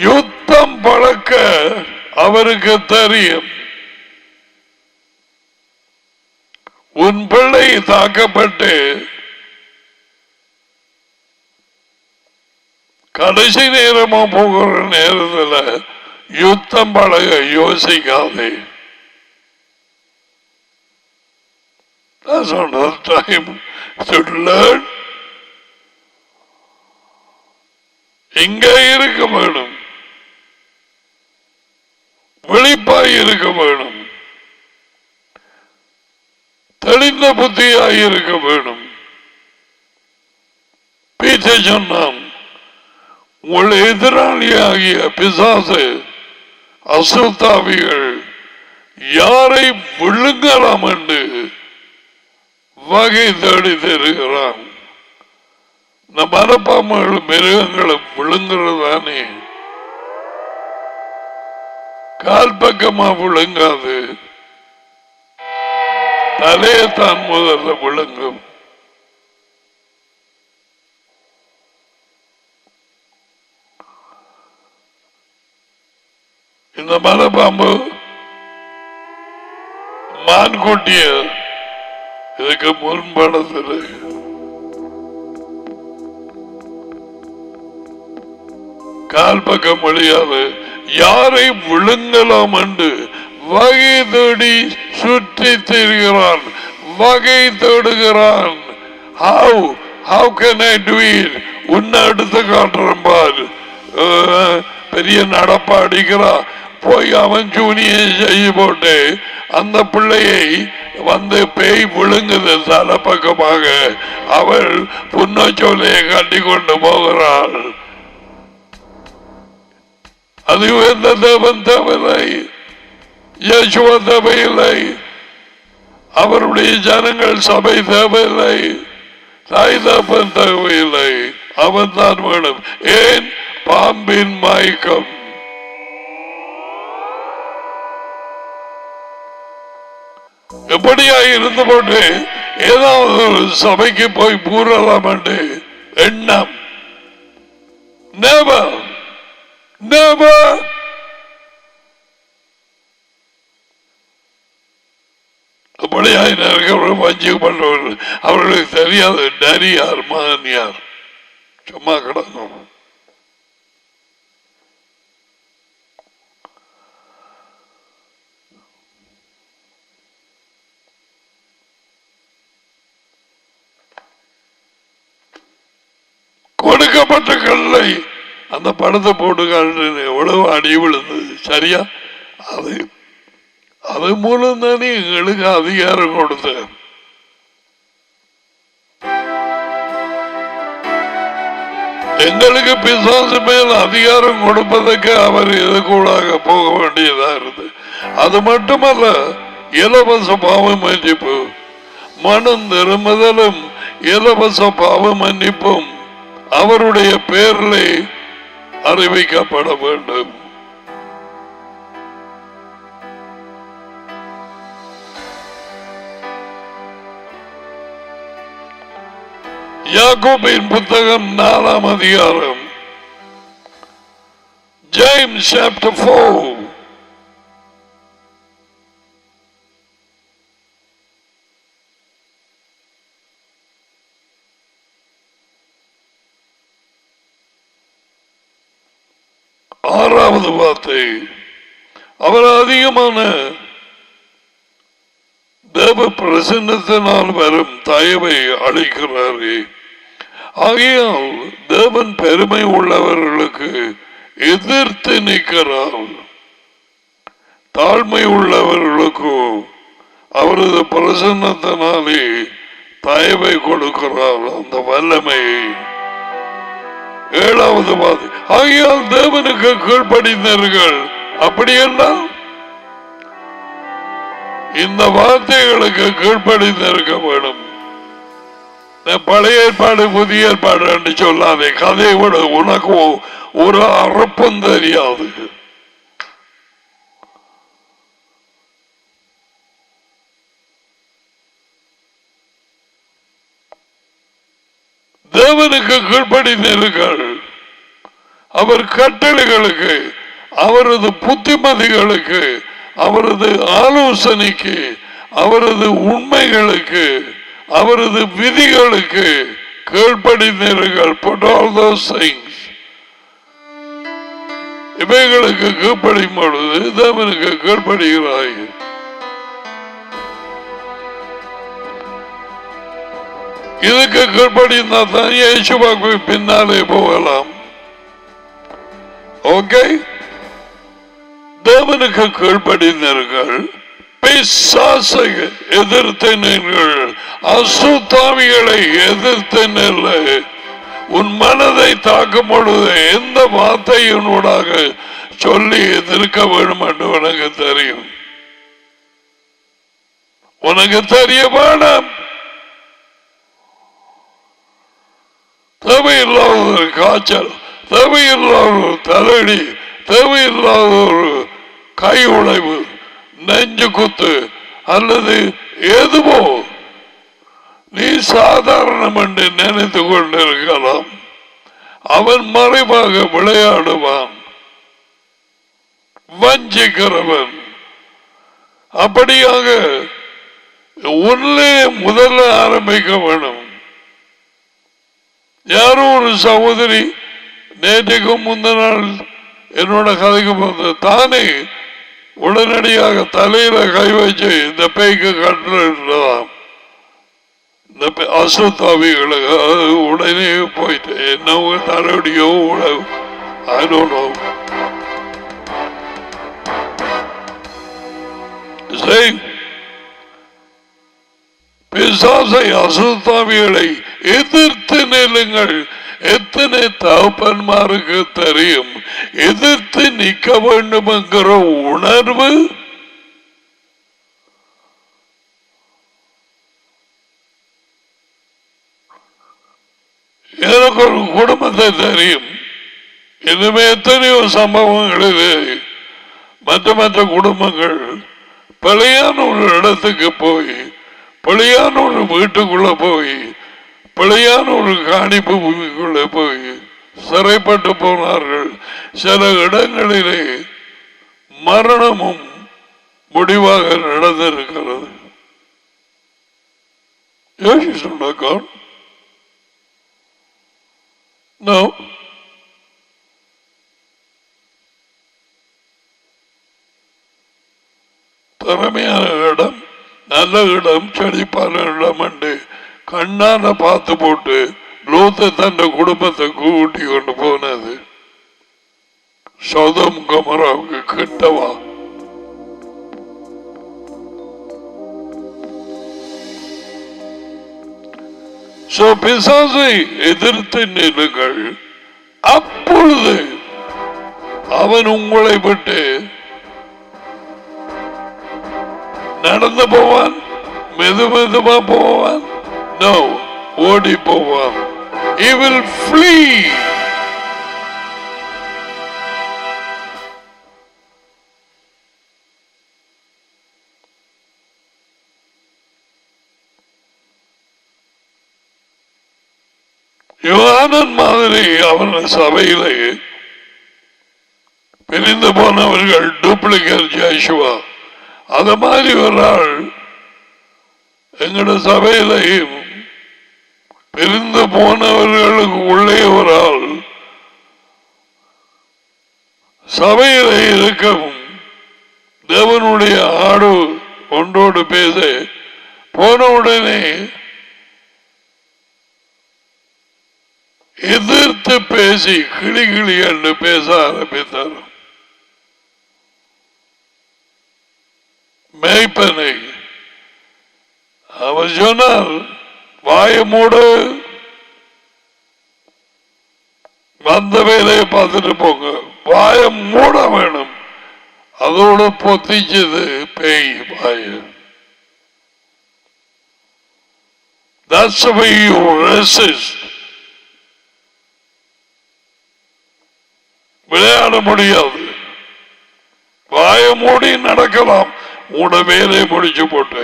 யுத்தம் பழக்க அவருக்கு தெரியும். உன் பிள்ளை தாக்கப்பட்டு கடைசி நேரமா போகிற நேரத்தில் யுத்தம் பழக யோசிக்காதே. That's another time to learn. இங்க இருக்க வேணும், விழிப்பாய் இருக்க வேணும், தெளிந்த புத்தியாய் இருக்க வேணும். பேச்ச சொன்னான், உங்கள் எதிராளியாகிய பிசாசு அசுத்தாவிகள் யாரை விழுங்கலாம் என்று வகை தேடி தருகிறான். இந்த மரப்பாம்புகள் மிருகங்களை விழுங்குறதானே, கால் பக்கமா விழுங்காது, தலையத்தான் முதல்ல விழுங்கும். இந்த மரப்பாம்பு மான்குட்டிய இதுக்கு முன்படத்தில் கால் பக்கம் வழியாது யாரை விழுங்கலாம் என்று வகை தேடி சுற்றி திரிகிறான், வகை தேடுகிறான். How can I do it? உன்னை எடுத்து காட்டுறேன் பார். பெரிய நடப்பா அடிக்கிறா, போய் அவன் ஜூனியை செய்ய போட்டு அந்த பிள்ளையை வந்து பேய் விழுங்குது தல பக்கமாக. அவள் புன்னச்சோலையை கட்டி கொண்டு போகிறாள். அது எந்த தேவன் தேவையில்லை, இயேசுவ தேவையில்லை, அவருடைய ஜனங்கள் சபை தேவையில்லை, தாய் தப்பன் தேவையில்லை, அவன் தான் வேணும். ஏன்? பாம்பின் மயக்கம். எப்படியா இருந்து போட்டு ஏதாவது சபைக்கு போய் பூரலாம் என்று எண்ணம். Never. அப்படியாக வஞ்சிக்கப்பட்டவர்கள் அவர்களுக்கு தெரியாது டரி யார் மகன் யார், சும்மா கிடக்கும். கொடுக்கப்பட்ட கல்லை அந்த படத்தை போட்டு காட்டு எவ்வளவு அடி விழுந்தது. சரியா? அது அது மூலம் தானே எங்களுக்கு அதிகாரம் கொடுத்த. எங்களுக்கு பிசாசு மேல் அதிகாரம் கொடுப்பதற்கு அவர் எதுக்கூடாக போக வேண்டியதா இருந்தது. அது மட்டுமல்ல, இலவச பாவ மன்னிப்பு, மனம் திரும்புதலும் இலவச பாவ மன்னிப்பும் அவருடைய பேரிலே அறிவிக்கப்பட வேண்டும். யாக்கோபின் புத்தகம் 4ஆம் அதிகாரம், James chapter 4. ஆறாவது வார்த்தை, அவர் அதிகமான தேவ பிரசன்னத்தினால் வரும் தயவை அளிக்கிறாரே, ஆகையால் தேவன் பெருமை உள்ளவர்களுக்கு எதிர்த்து நிற்கிறார், தாழ்மை உள்ளவர்களுக்கோ அவரது பிரசன்னத்தினாலே தயவை கொடுக்கிறார், அந்த வல்லமையை. ஏழாவது வார்த்தை, ஆகையால் தேவனுக்கு கீழ்ப்படிந்தீர்கள். அப்படி என்றால் இந்த வார்த்தைகளுக்கு கீழ்ப்படிந்திருக்க வேண்டும். பழைய ஏற்பாடு புதிய ஏற்பாடு என்று சொல்லாதே, கதை விட உனக்கு ஒரு அறப்பும் தெரியாது. தேவனுக்கு கீழ்ப்படிந்தீர்கள், அவர் கட்டளைகளுக்கு, அவரது புத்திமதிகளுக்கு, அவரது ஆலோசனைக்கு, அவரது உண்மைகளுக்கு, அவரது விதிகளுக்கு கீழ்ப்படிந்தீர்கள். Put all those things. இவைகளுக்கு கீழ்ப்படியும் பொழுது தேவனுக்கு கீழ்ப்படுகிறாய். இதுக்கு கீழ்ப்படிந்தா தான் இயேசுவுக்கு பின்னாலே போகலாம். ஓகே, தேவனுக்கு கீழ்ப்படிந்தீர்கள், பிசாசை எதிர்த்து நீங்கள், அசுத்தாவிகளை எதிர்த்து நில்ல. உன் மனதை தாக்கும் பொழுது எந்த வார்த்தையினூடாக சொல்லி எதிர்க்க வேண்டும் என்று உனக்கு தெரியும். உனக்கு தெரிய வேண்டாம். தேவையில்லாத ஒரு காய்ச்சல், தேவையில்லாத ஒரு தலையடி, தேவையில்லாத ஒரு கை உழைவு, நெஞ்சு குத்து அல்லது எதுவோ நீ சாதாரணம் என்று நினைத்து கொண்டிருக்கலாம். அவன் மறைவாக விளையாடுவான், வஞ்சிக்கிறவன். அப்படியாக உள்ளே முதல்ல ஆரம்பிக்க வேணும். யாரோ ஒரு சகோதரி நேற்றுக்கும் முந்த நாள் என்னோட கதைக்கு போது தானே உடனடியாக தலையில கை வச்சு இந்த பேய்க்கு கட்டுலாம், இந்த அசுத்தாவிகளுக்கு உடனே போயிட்டு என்னவோ தலைவடியோ I don't know. பிசாசை அசுத்தாவிகளை எதிர்த்து நில்லுங்கள். எத்தனை தகப்பன்மாருக்கு தெரியும் எதிர்த்து நிற்க வேண்டும் என்கிற உணர்வு? எனக்கு ஒரு குடும்பத்தை தெரியும். இனிமே எத்தனையோ சம்பவங்களிலே மற்ற குடும்பங்கள் பழையான ஒரு இடத்துக்கு போய், பழையான ஒரு வீட்டுக்குள்ள போய், பழையான ஒரு காணிப்பு பூமிக்குள்ள போய் சிறைப்பட்டு போனார்கள். சில இடங்களிலே மரணமும் முடிவாக நடந்திருக்கிறது. Yes, she's not a God. No. திறமையான இடம், நல்ல இடம், செழிப்பான இடம் என்று கண்ணான பார்த்து போட்டு லோத்த தன் குடும்பத்தை கூட்டி கொண்டு போனது சோதம் கொமோராவுக்கு கிட்டவா. பிசாசை எதிர்த்து நிலுங்கள், அப்பொழுது அவன் உங்களை விட்டு நடந்து போவான், மெதுவா போவான், நோ ஓடி போவான். He will flee. யோவானன் மாதிரி அவன் சபையிலே பிரிந்து போனவர்கள் டூப்ளிகேட் ஜோஷுவா, அத மாதிரி ஒரு ஆள் எங்கட சபையிலையும் பிரிந்து போனவர்களுக்கு உள்ளே ஒரு ஆள் சபையில இருக்கவும் தேவனுடைய ஆடு ஒன்றோடு பேச போன உடனே எதிர்த்து பேசி கிளி கிளி என்று பேச ஆரம்பித்தார். மேய்ப்பனை அவர் சொன்னார், வாய மூடு, வந்த வேலையை பார்த்துட்டு போங்க, வாய மூட வேணும். அதோட பொத்திச்சது பேய் வாய. That's the way you resist. விளையாட முடியாது, வாய மூடி நடக்கலாம். உங்களோட வேலையை முடிச்சு போட்டு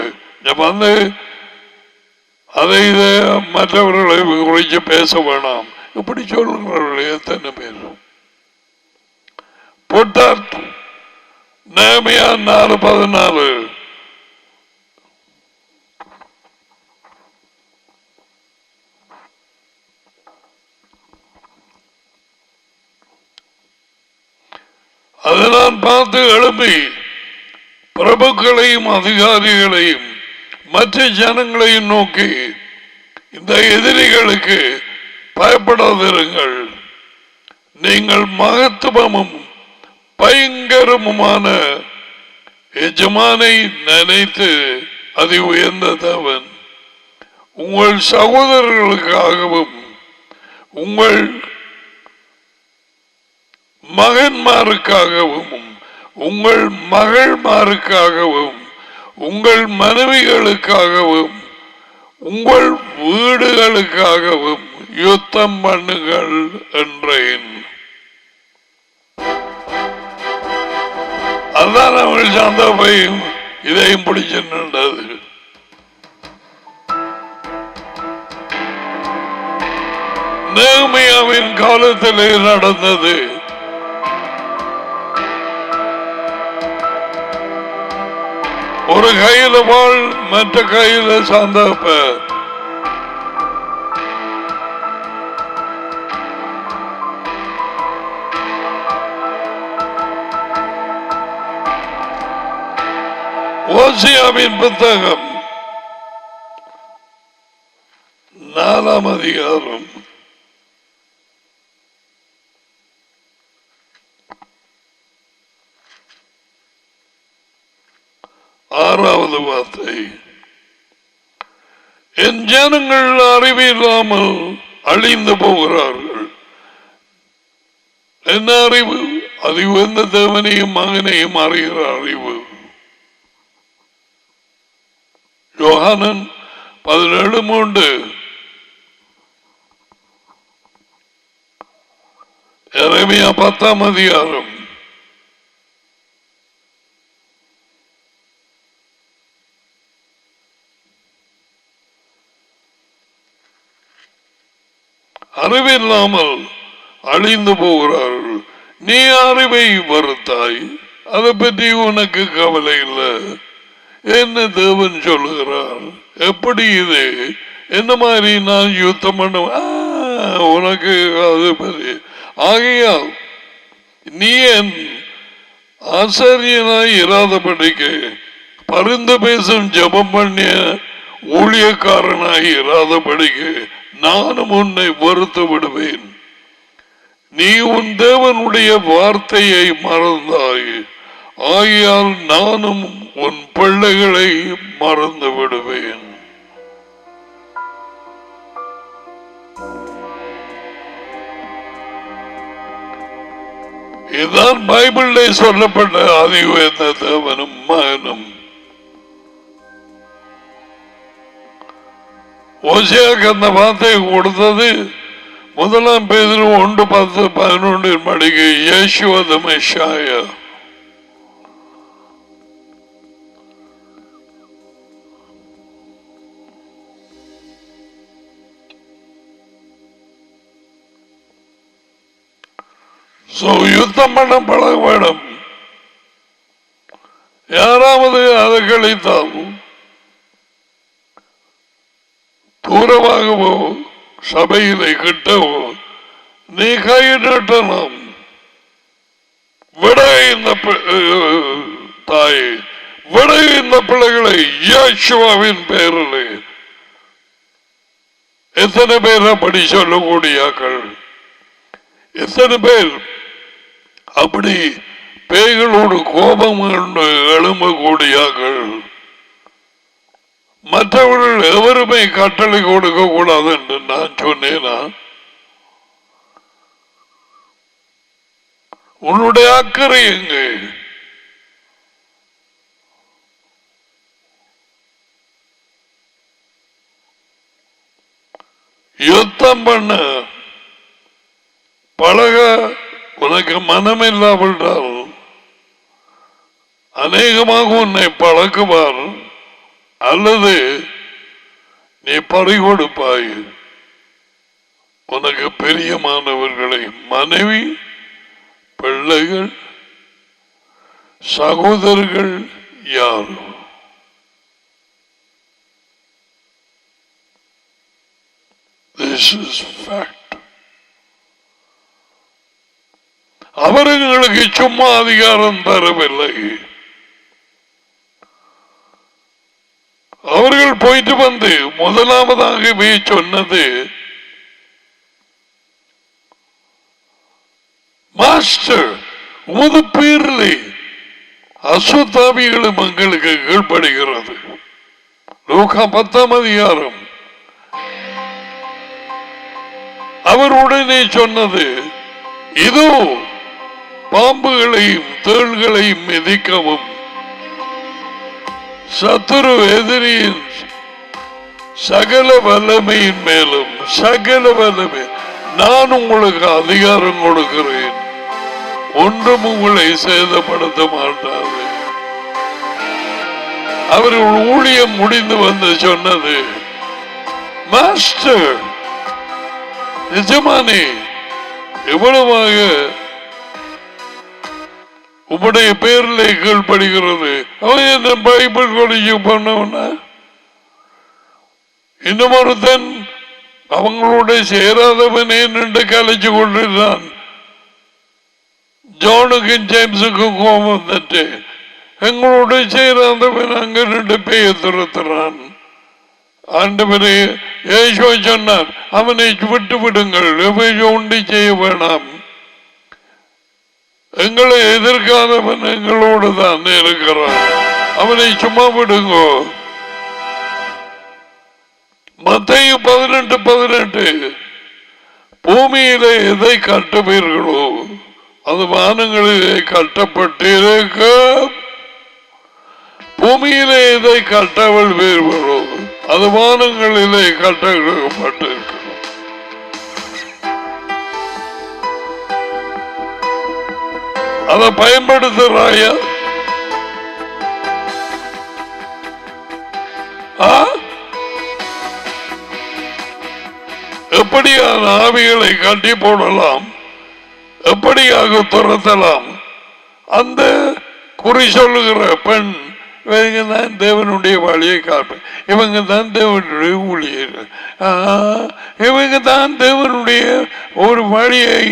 வந்து அதை இதை மற்றவர்களை குறித்து பேச வேணாம், இப்படி சொல்லுங்கள். எத்தனை பேர் போட்டார்? நேர்மையா 4:14 அதை நான் பார்த்து எழுப்பி பிரபுக்களையும் அதிகாரிகளையும் மற்ற ஜனங்களையும் நோக்கி, இந்த எதிரிகளுக்கு பயப்படாதிருங்கள், நீங்கள் மகத்துவமும் பயங்கரமுமான எஜமானை நினைத்து அதி உயர்ந்த தேவன் உங்கள் சகோதரர்களுக்காகவும் உங்கள் மகன்மாருக்காகவும் உங்கள் மகள்மாருக்காகவும் உங்கள் மனைவிகளுக்காகவும் உங்கள் வீடுகளுக்காகவும் யுத்தம் பண்ணுங்கள் என்றேன். அதான் அவள் சாந்தப்பையும் இதையும் பிடிச்சிருந்தது. நேர்மையாவின் காலத்திலே நடந்தது. ஒரு கையில வாழ், மற்ற கையில சாந்தப்ப. ஓசியாவின் புத்தகம் 4ஆம் அதிகாரம் 6வது வார்த்தை, என் ஜனங்கள் அறிவு இல்லாமல் அழிந்து போகிறார்கள். என்ன அறிவு? அறிவு எந்த தேவனையும் மகனையும் அறிகிற அறிவு. யோகானன் 17:3, எரேமியா 10ஆம் அதிகாரம், அறிவில்லாமல் அழிந்து போகிறார்கள். நீ அறிவை வருத்தாய், அதை பற்றி உனக்கு கவலை இல்லை. என்ன தேவன் சொல்லுகிறார்? எப்படி இது என்ன மாதிரி நான் யுத்தம் பண்ணுவேன் உனக்கு அது பற்றி ஆகையால் நீ என் ஆசாரியனாய் இராதபடிக்கு பரிந்து பேசும் ஜபம் பண்ணிய ஊழியக்காரனாய் இராதபடிக்கு நானும் உன்னை வருத்த விடுவேன். நீ உன் தேவனுடைய வார்த்தையை மறந்தாய், ஆகையால் நானும் உன் பிள்ளைகளை மறந்து விடுவேன். இதுதான் பைபிளே சொல்லப்பட்ட ஆதி உயர்ந்த தேவனும் மகனும். ஓசியாக்கு அந்த வார்த்தையை கொடுத்தது 1 பேதுரு 1:10-11 படிக்கு இயேசுவ தி மெஷியா. யுத்தம் பண்ண பழக வேணும். யாராவது அதை கழித்தாலும் தூரமாகவோ சபையிலே கிட்டவோ நீ கை நீட்டணும். விட இந்த தாய் விட இந்த பிள்ளைகளை இயேசுவின் பேரில். எத்தனை பேர் அப்படி சொல்லக்கூடியாக்கள்? எத்தனை பேர் அப்படி பேய்களோடு கோபம் எழும்பக்கூடியாக்கள்? மற்றவர்கள் எவருமே கட்டளை கொடுக்க கூடாது என்று நான் சொன்னேனா? உன்னுடைய அக்கறை எங்கே? யுத்தம் பண்ண பழக உனக்கு மனம் இல்லாவிட்டால் அநேகமாக உன்னை பழக்குவார் அல்லது நீ பறி கொடுப்பாய். உனக்கு பிரியமானவர்களை, மனைவி, பிள்ளைகள், சகோதரர்கள் யார்? This is fact. அவர்களுக்கு சும்மா அதிகாரம் தரவில்லை. அவர்கள் போயிட்டு வந்து முதலாவதாகவே சொன்னது, மாஸ்டர் உமது பேரிலே அசுத்தாவிகளும் எங்களுக்கு கீழ்ப்படுகிறது. லூக்கா 10ஆம் அதிகாரம். அவர் உடனே சொன்னது, இதோ பாம்புகளையும் தேள்களையும் மிதிக்கவும் சத்துரு எதிரியின் சகல வல்லமையின் மேலும் சகல வல்லமை நான் உங்களுக்கு அதிகாரம் கொடுக்கிறேன், ஒன்றும் உங்களை சேதப்படுத்த மாட்டாது. அவர்கள் ஊழியம் முடிந்து வந்து சொன்னது, மாஸ்டர் நிஜமானே எவ்வளவாக உம்முடைய பேரிலே கீழ்படுகிறது. அவன் என்ன பைபிள் கொடிச்சு பண்ணவன? இன்னும் ஒருத்தன் அவங்களோட சேராதவனே நின்று கலைச்சு கொண்டிருந்தான். ஜானுக்கும் ஜேம்ஸுக்கும் கோபம் வந்துட்டு எங்களோட சேராதவன் அங்க நின்று பேய துரத்துறான். ஆண்டவரே இயேசுவை சொன்னார், அவனை விட்டு விடுங்கள், ஒன்று செய்ய வேணாம். எங்களை எதிர்க்காதவன் எங்களோடு தான் இருக்கிறான், அவனை சும்மா விடுங்கோ. மத்தேயு 18:18 பூமியிலே எதை கட்டுவீர்களோ அது வானங்களிலே கட்டப்பட்டிருக்க, பூமியிலே எதை கட்டவிழ்வீர்களோ அது வானங்களிலே கட்டப்பட்டிருக்கும். அதை பயன்படுத்துறாயா? எப்படியான ஆவிகளை கட்டி போடலாம், எப்படியாக துரத்தலாம்? அந்த குறி சொல்லுகிற பெண் இவங்க தான் தேவனுடைய வழியை காப்பேன், இவங்க தான் தேவனுடைய ஊழியர்கள், இவங்க தான் தேவனுடைய ஒரு வழியை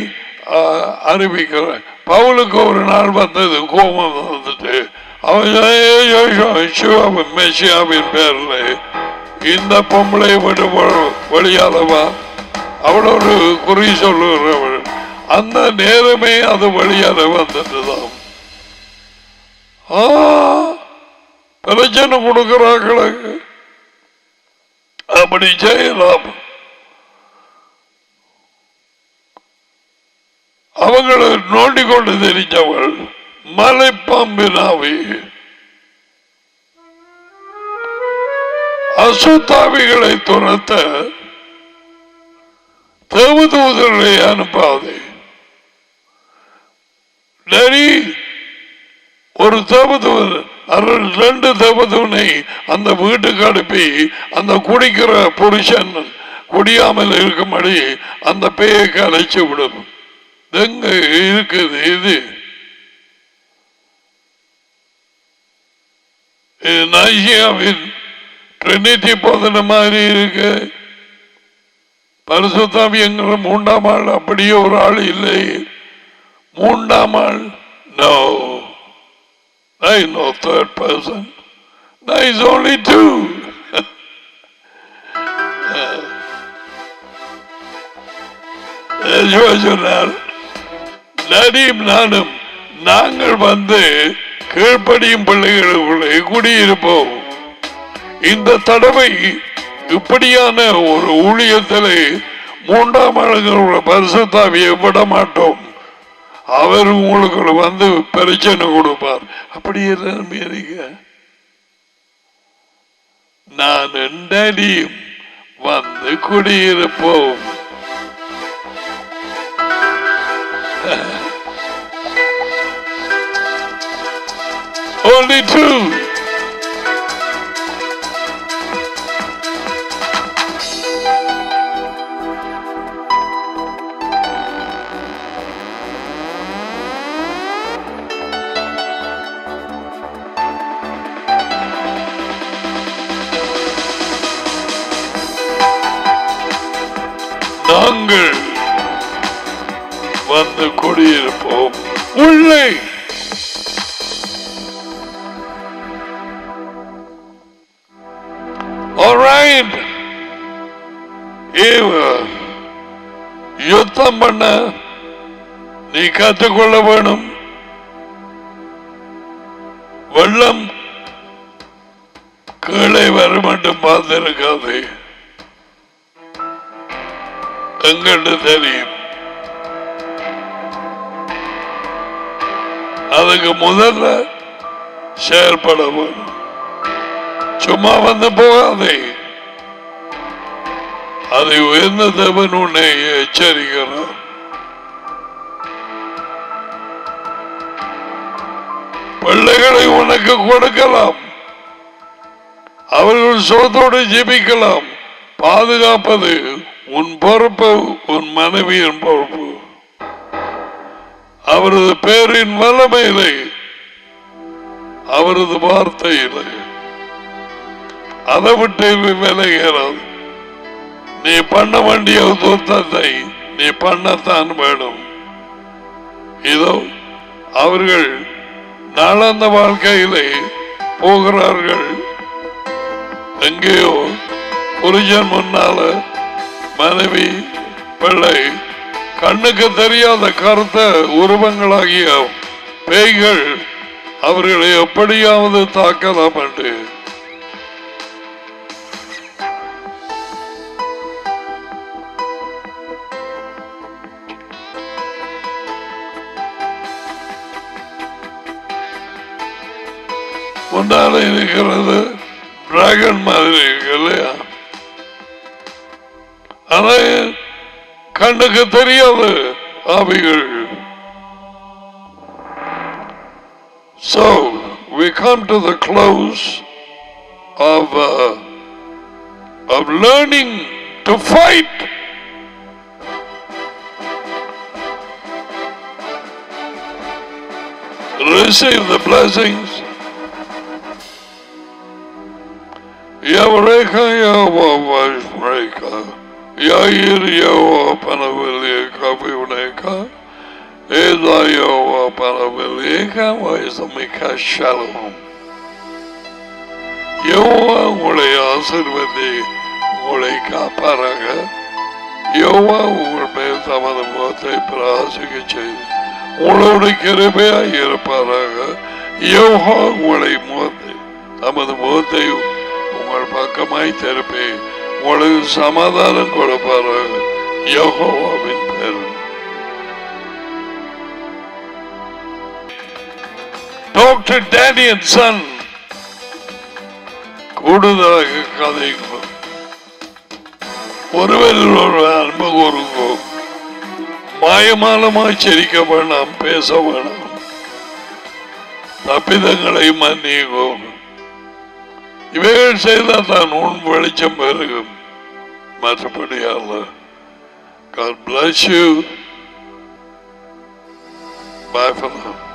அறிவிக்கிறார். பவுலுக்கு ஒரு நாள் வந்தது, கோபம் வந்துட்டு, அவன் மெசியாவின் பேர்ல இந்த பொம்பளை விட வழியாலவா அவளோடு குறி சொல்லுகிறவள், அந்த நேரமே அது வழியால வந்துட்டுதான். பிரச்சனை கொடுக்கிறார்களுக்கு அப்படி செய்யலாம். அவங்களை நோண்டிக்கொண்டு தெரிஞ்சவள் மலைப்பாம்பினாவி, அசுத்தாவிகளை துரத்த தேவதூதர்களை அனுப்பாதே. ஒரு தேவதூதன் 2 தேவதூனை அந்த வீட்டுக்கு அனுப்பி அந்த குடிக்கிற புருஷன் குடியாமல் இருக்கும்படி அந்த பேய்க்கு அழைச்சு விடும். எங்க இருக்குது இது? நைசியாவின் ட்ரினிட்டி போதன மாதிரி இருக்கு. பரிசுத்தாவி என்கிற 3ஆம் ஆள் அப்படியே ஒரு ஆள் இல்லை. 3ஆம் ஆள் no. There is no third person. There is only 2. சொன்னார், நடியும் நானும் நாங்கள் வந்து கீழ்ப்படியும் பிள்ளைகளுக்குள்ளே குடியிருப்போம். இந்த தடவை இப்படியான ஒரு ஊழியத்திலே 3ஆம் ஆளுங்களோட பரிசுத்தாவியை விட மாட்டோம். அவர் உங்களுக்கு வந்து பிரச்சனை கொடுப்பார். அப்படி இருக்க நான் நடியும் வந்து குடியிருப்போம். Only 2. நாங்கள் வந்து குடியிருப்போம் உள்ளே. Alright, யுத்தம் பண்ண நீ கற்றுக்கொள்ள வேணும். வெள்ளம் கீழே வர மட்டும் பார்த்திருக்காது, எங்கிட்ட தெரியும். அதுக்கு முதல்ல செயல்பட வேணும். சும்மா வந்து போகாதே. அதை உயர்ந்த தேவன் உன்னை எச்சரிக்கிறார். பிள்ளைகளை உனக்கு கொடுக்கலாம், அவர்கள் சோத்தோடு ஜெபிக்கலாம். பாதுகாப்பது உன் பொறுப்பு, உன் மனைவியின் பொறுப்பு. அவரது பேரின் வல்லமையிலே, அவரது வார்த்தையிலே அதை விட்டு விலகிறாது. நீ பண்ண வேண்டிய சுத்தத்தை நீ பண்ணத்தான் வேணும். இதோ அவர்கள் நாளாந்த வாழ்க்கையிலே போகிறார்கள். எங்கேயோ புருஷன் முன்னால மனைவி பிள்ளை, கண்ணுக்கு தெரியாத கருத்த உருவங்களாகிய பேய்கள் அவர்களை எப்படியாவது தாக்கலாம் என்று முன்னால இருக்கிறது. டிராகன் மாதிரி இருக்கு இல்லையா? ஆனா கண்ணுக்கு தெரியாது ஆவிகள். So we come to the close of learning to fight. Receive the blessings Yavreka Yavavashmreka Yair Yava Panavileka Vivneka Eda Yava Panavileka Vaisamika Shalom. யோவா உங்களை ஆசீர்வதி உங்களை காப்பாராக. யோவா உங்கள் மேல் தமது முகத்தை பிரகாசிக்க செய்து உங்களோட கிருபையாய் இருப்பாராக. யோவா உங்களை தமது முகத்தை உங்கள் பக்கமாய் திருப்பி உங்களுக்கு சமாதானம் கொடுப்பாராக. யெகோவாவின் பேர். டாக்டர் டேனியல் சன் கூடுதலாக கதைகள் ஒருவரில் ஒரு அன்பு கூறுங்கோ. மாயமாலமாய் சிரிக்க வேண்டாம், பேச வேண்டாம், தப்பிதங்களை மன்னிங்கோ. இவைகள் செய்தால் தான் உன் வெளிச்சம் பெருகும். மற்றபடியால் God bless you. Bye for now.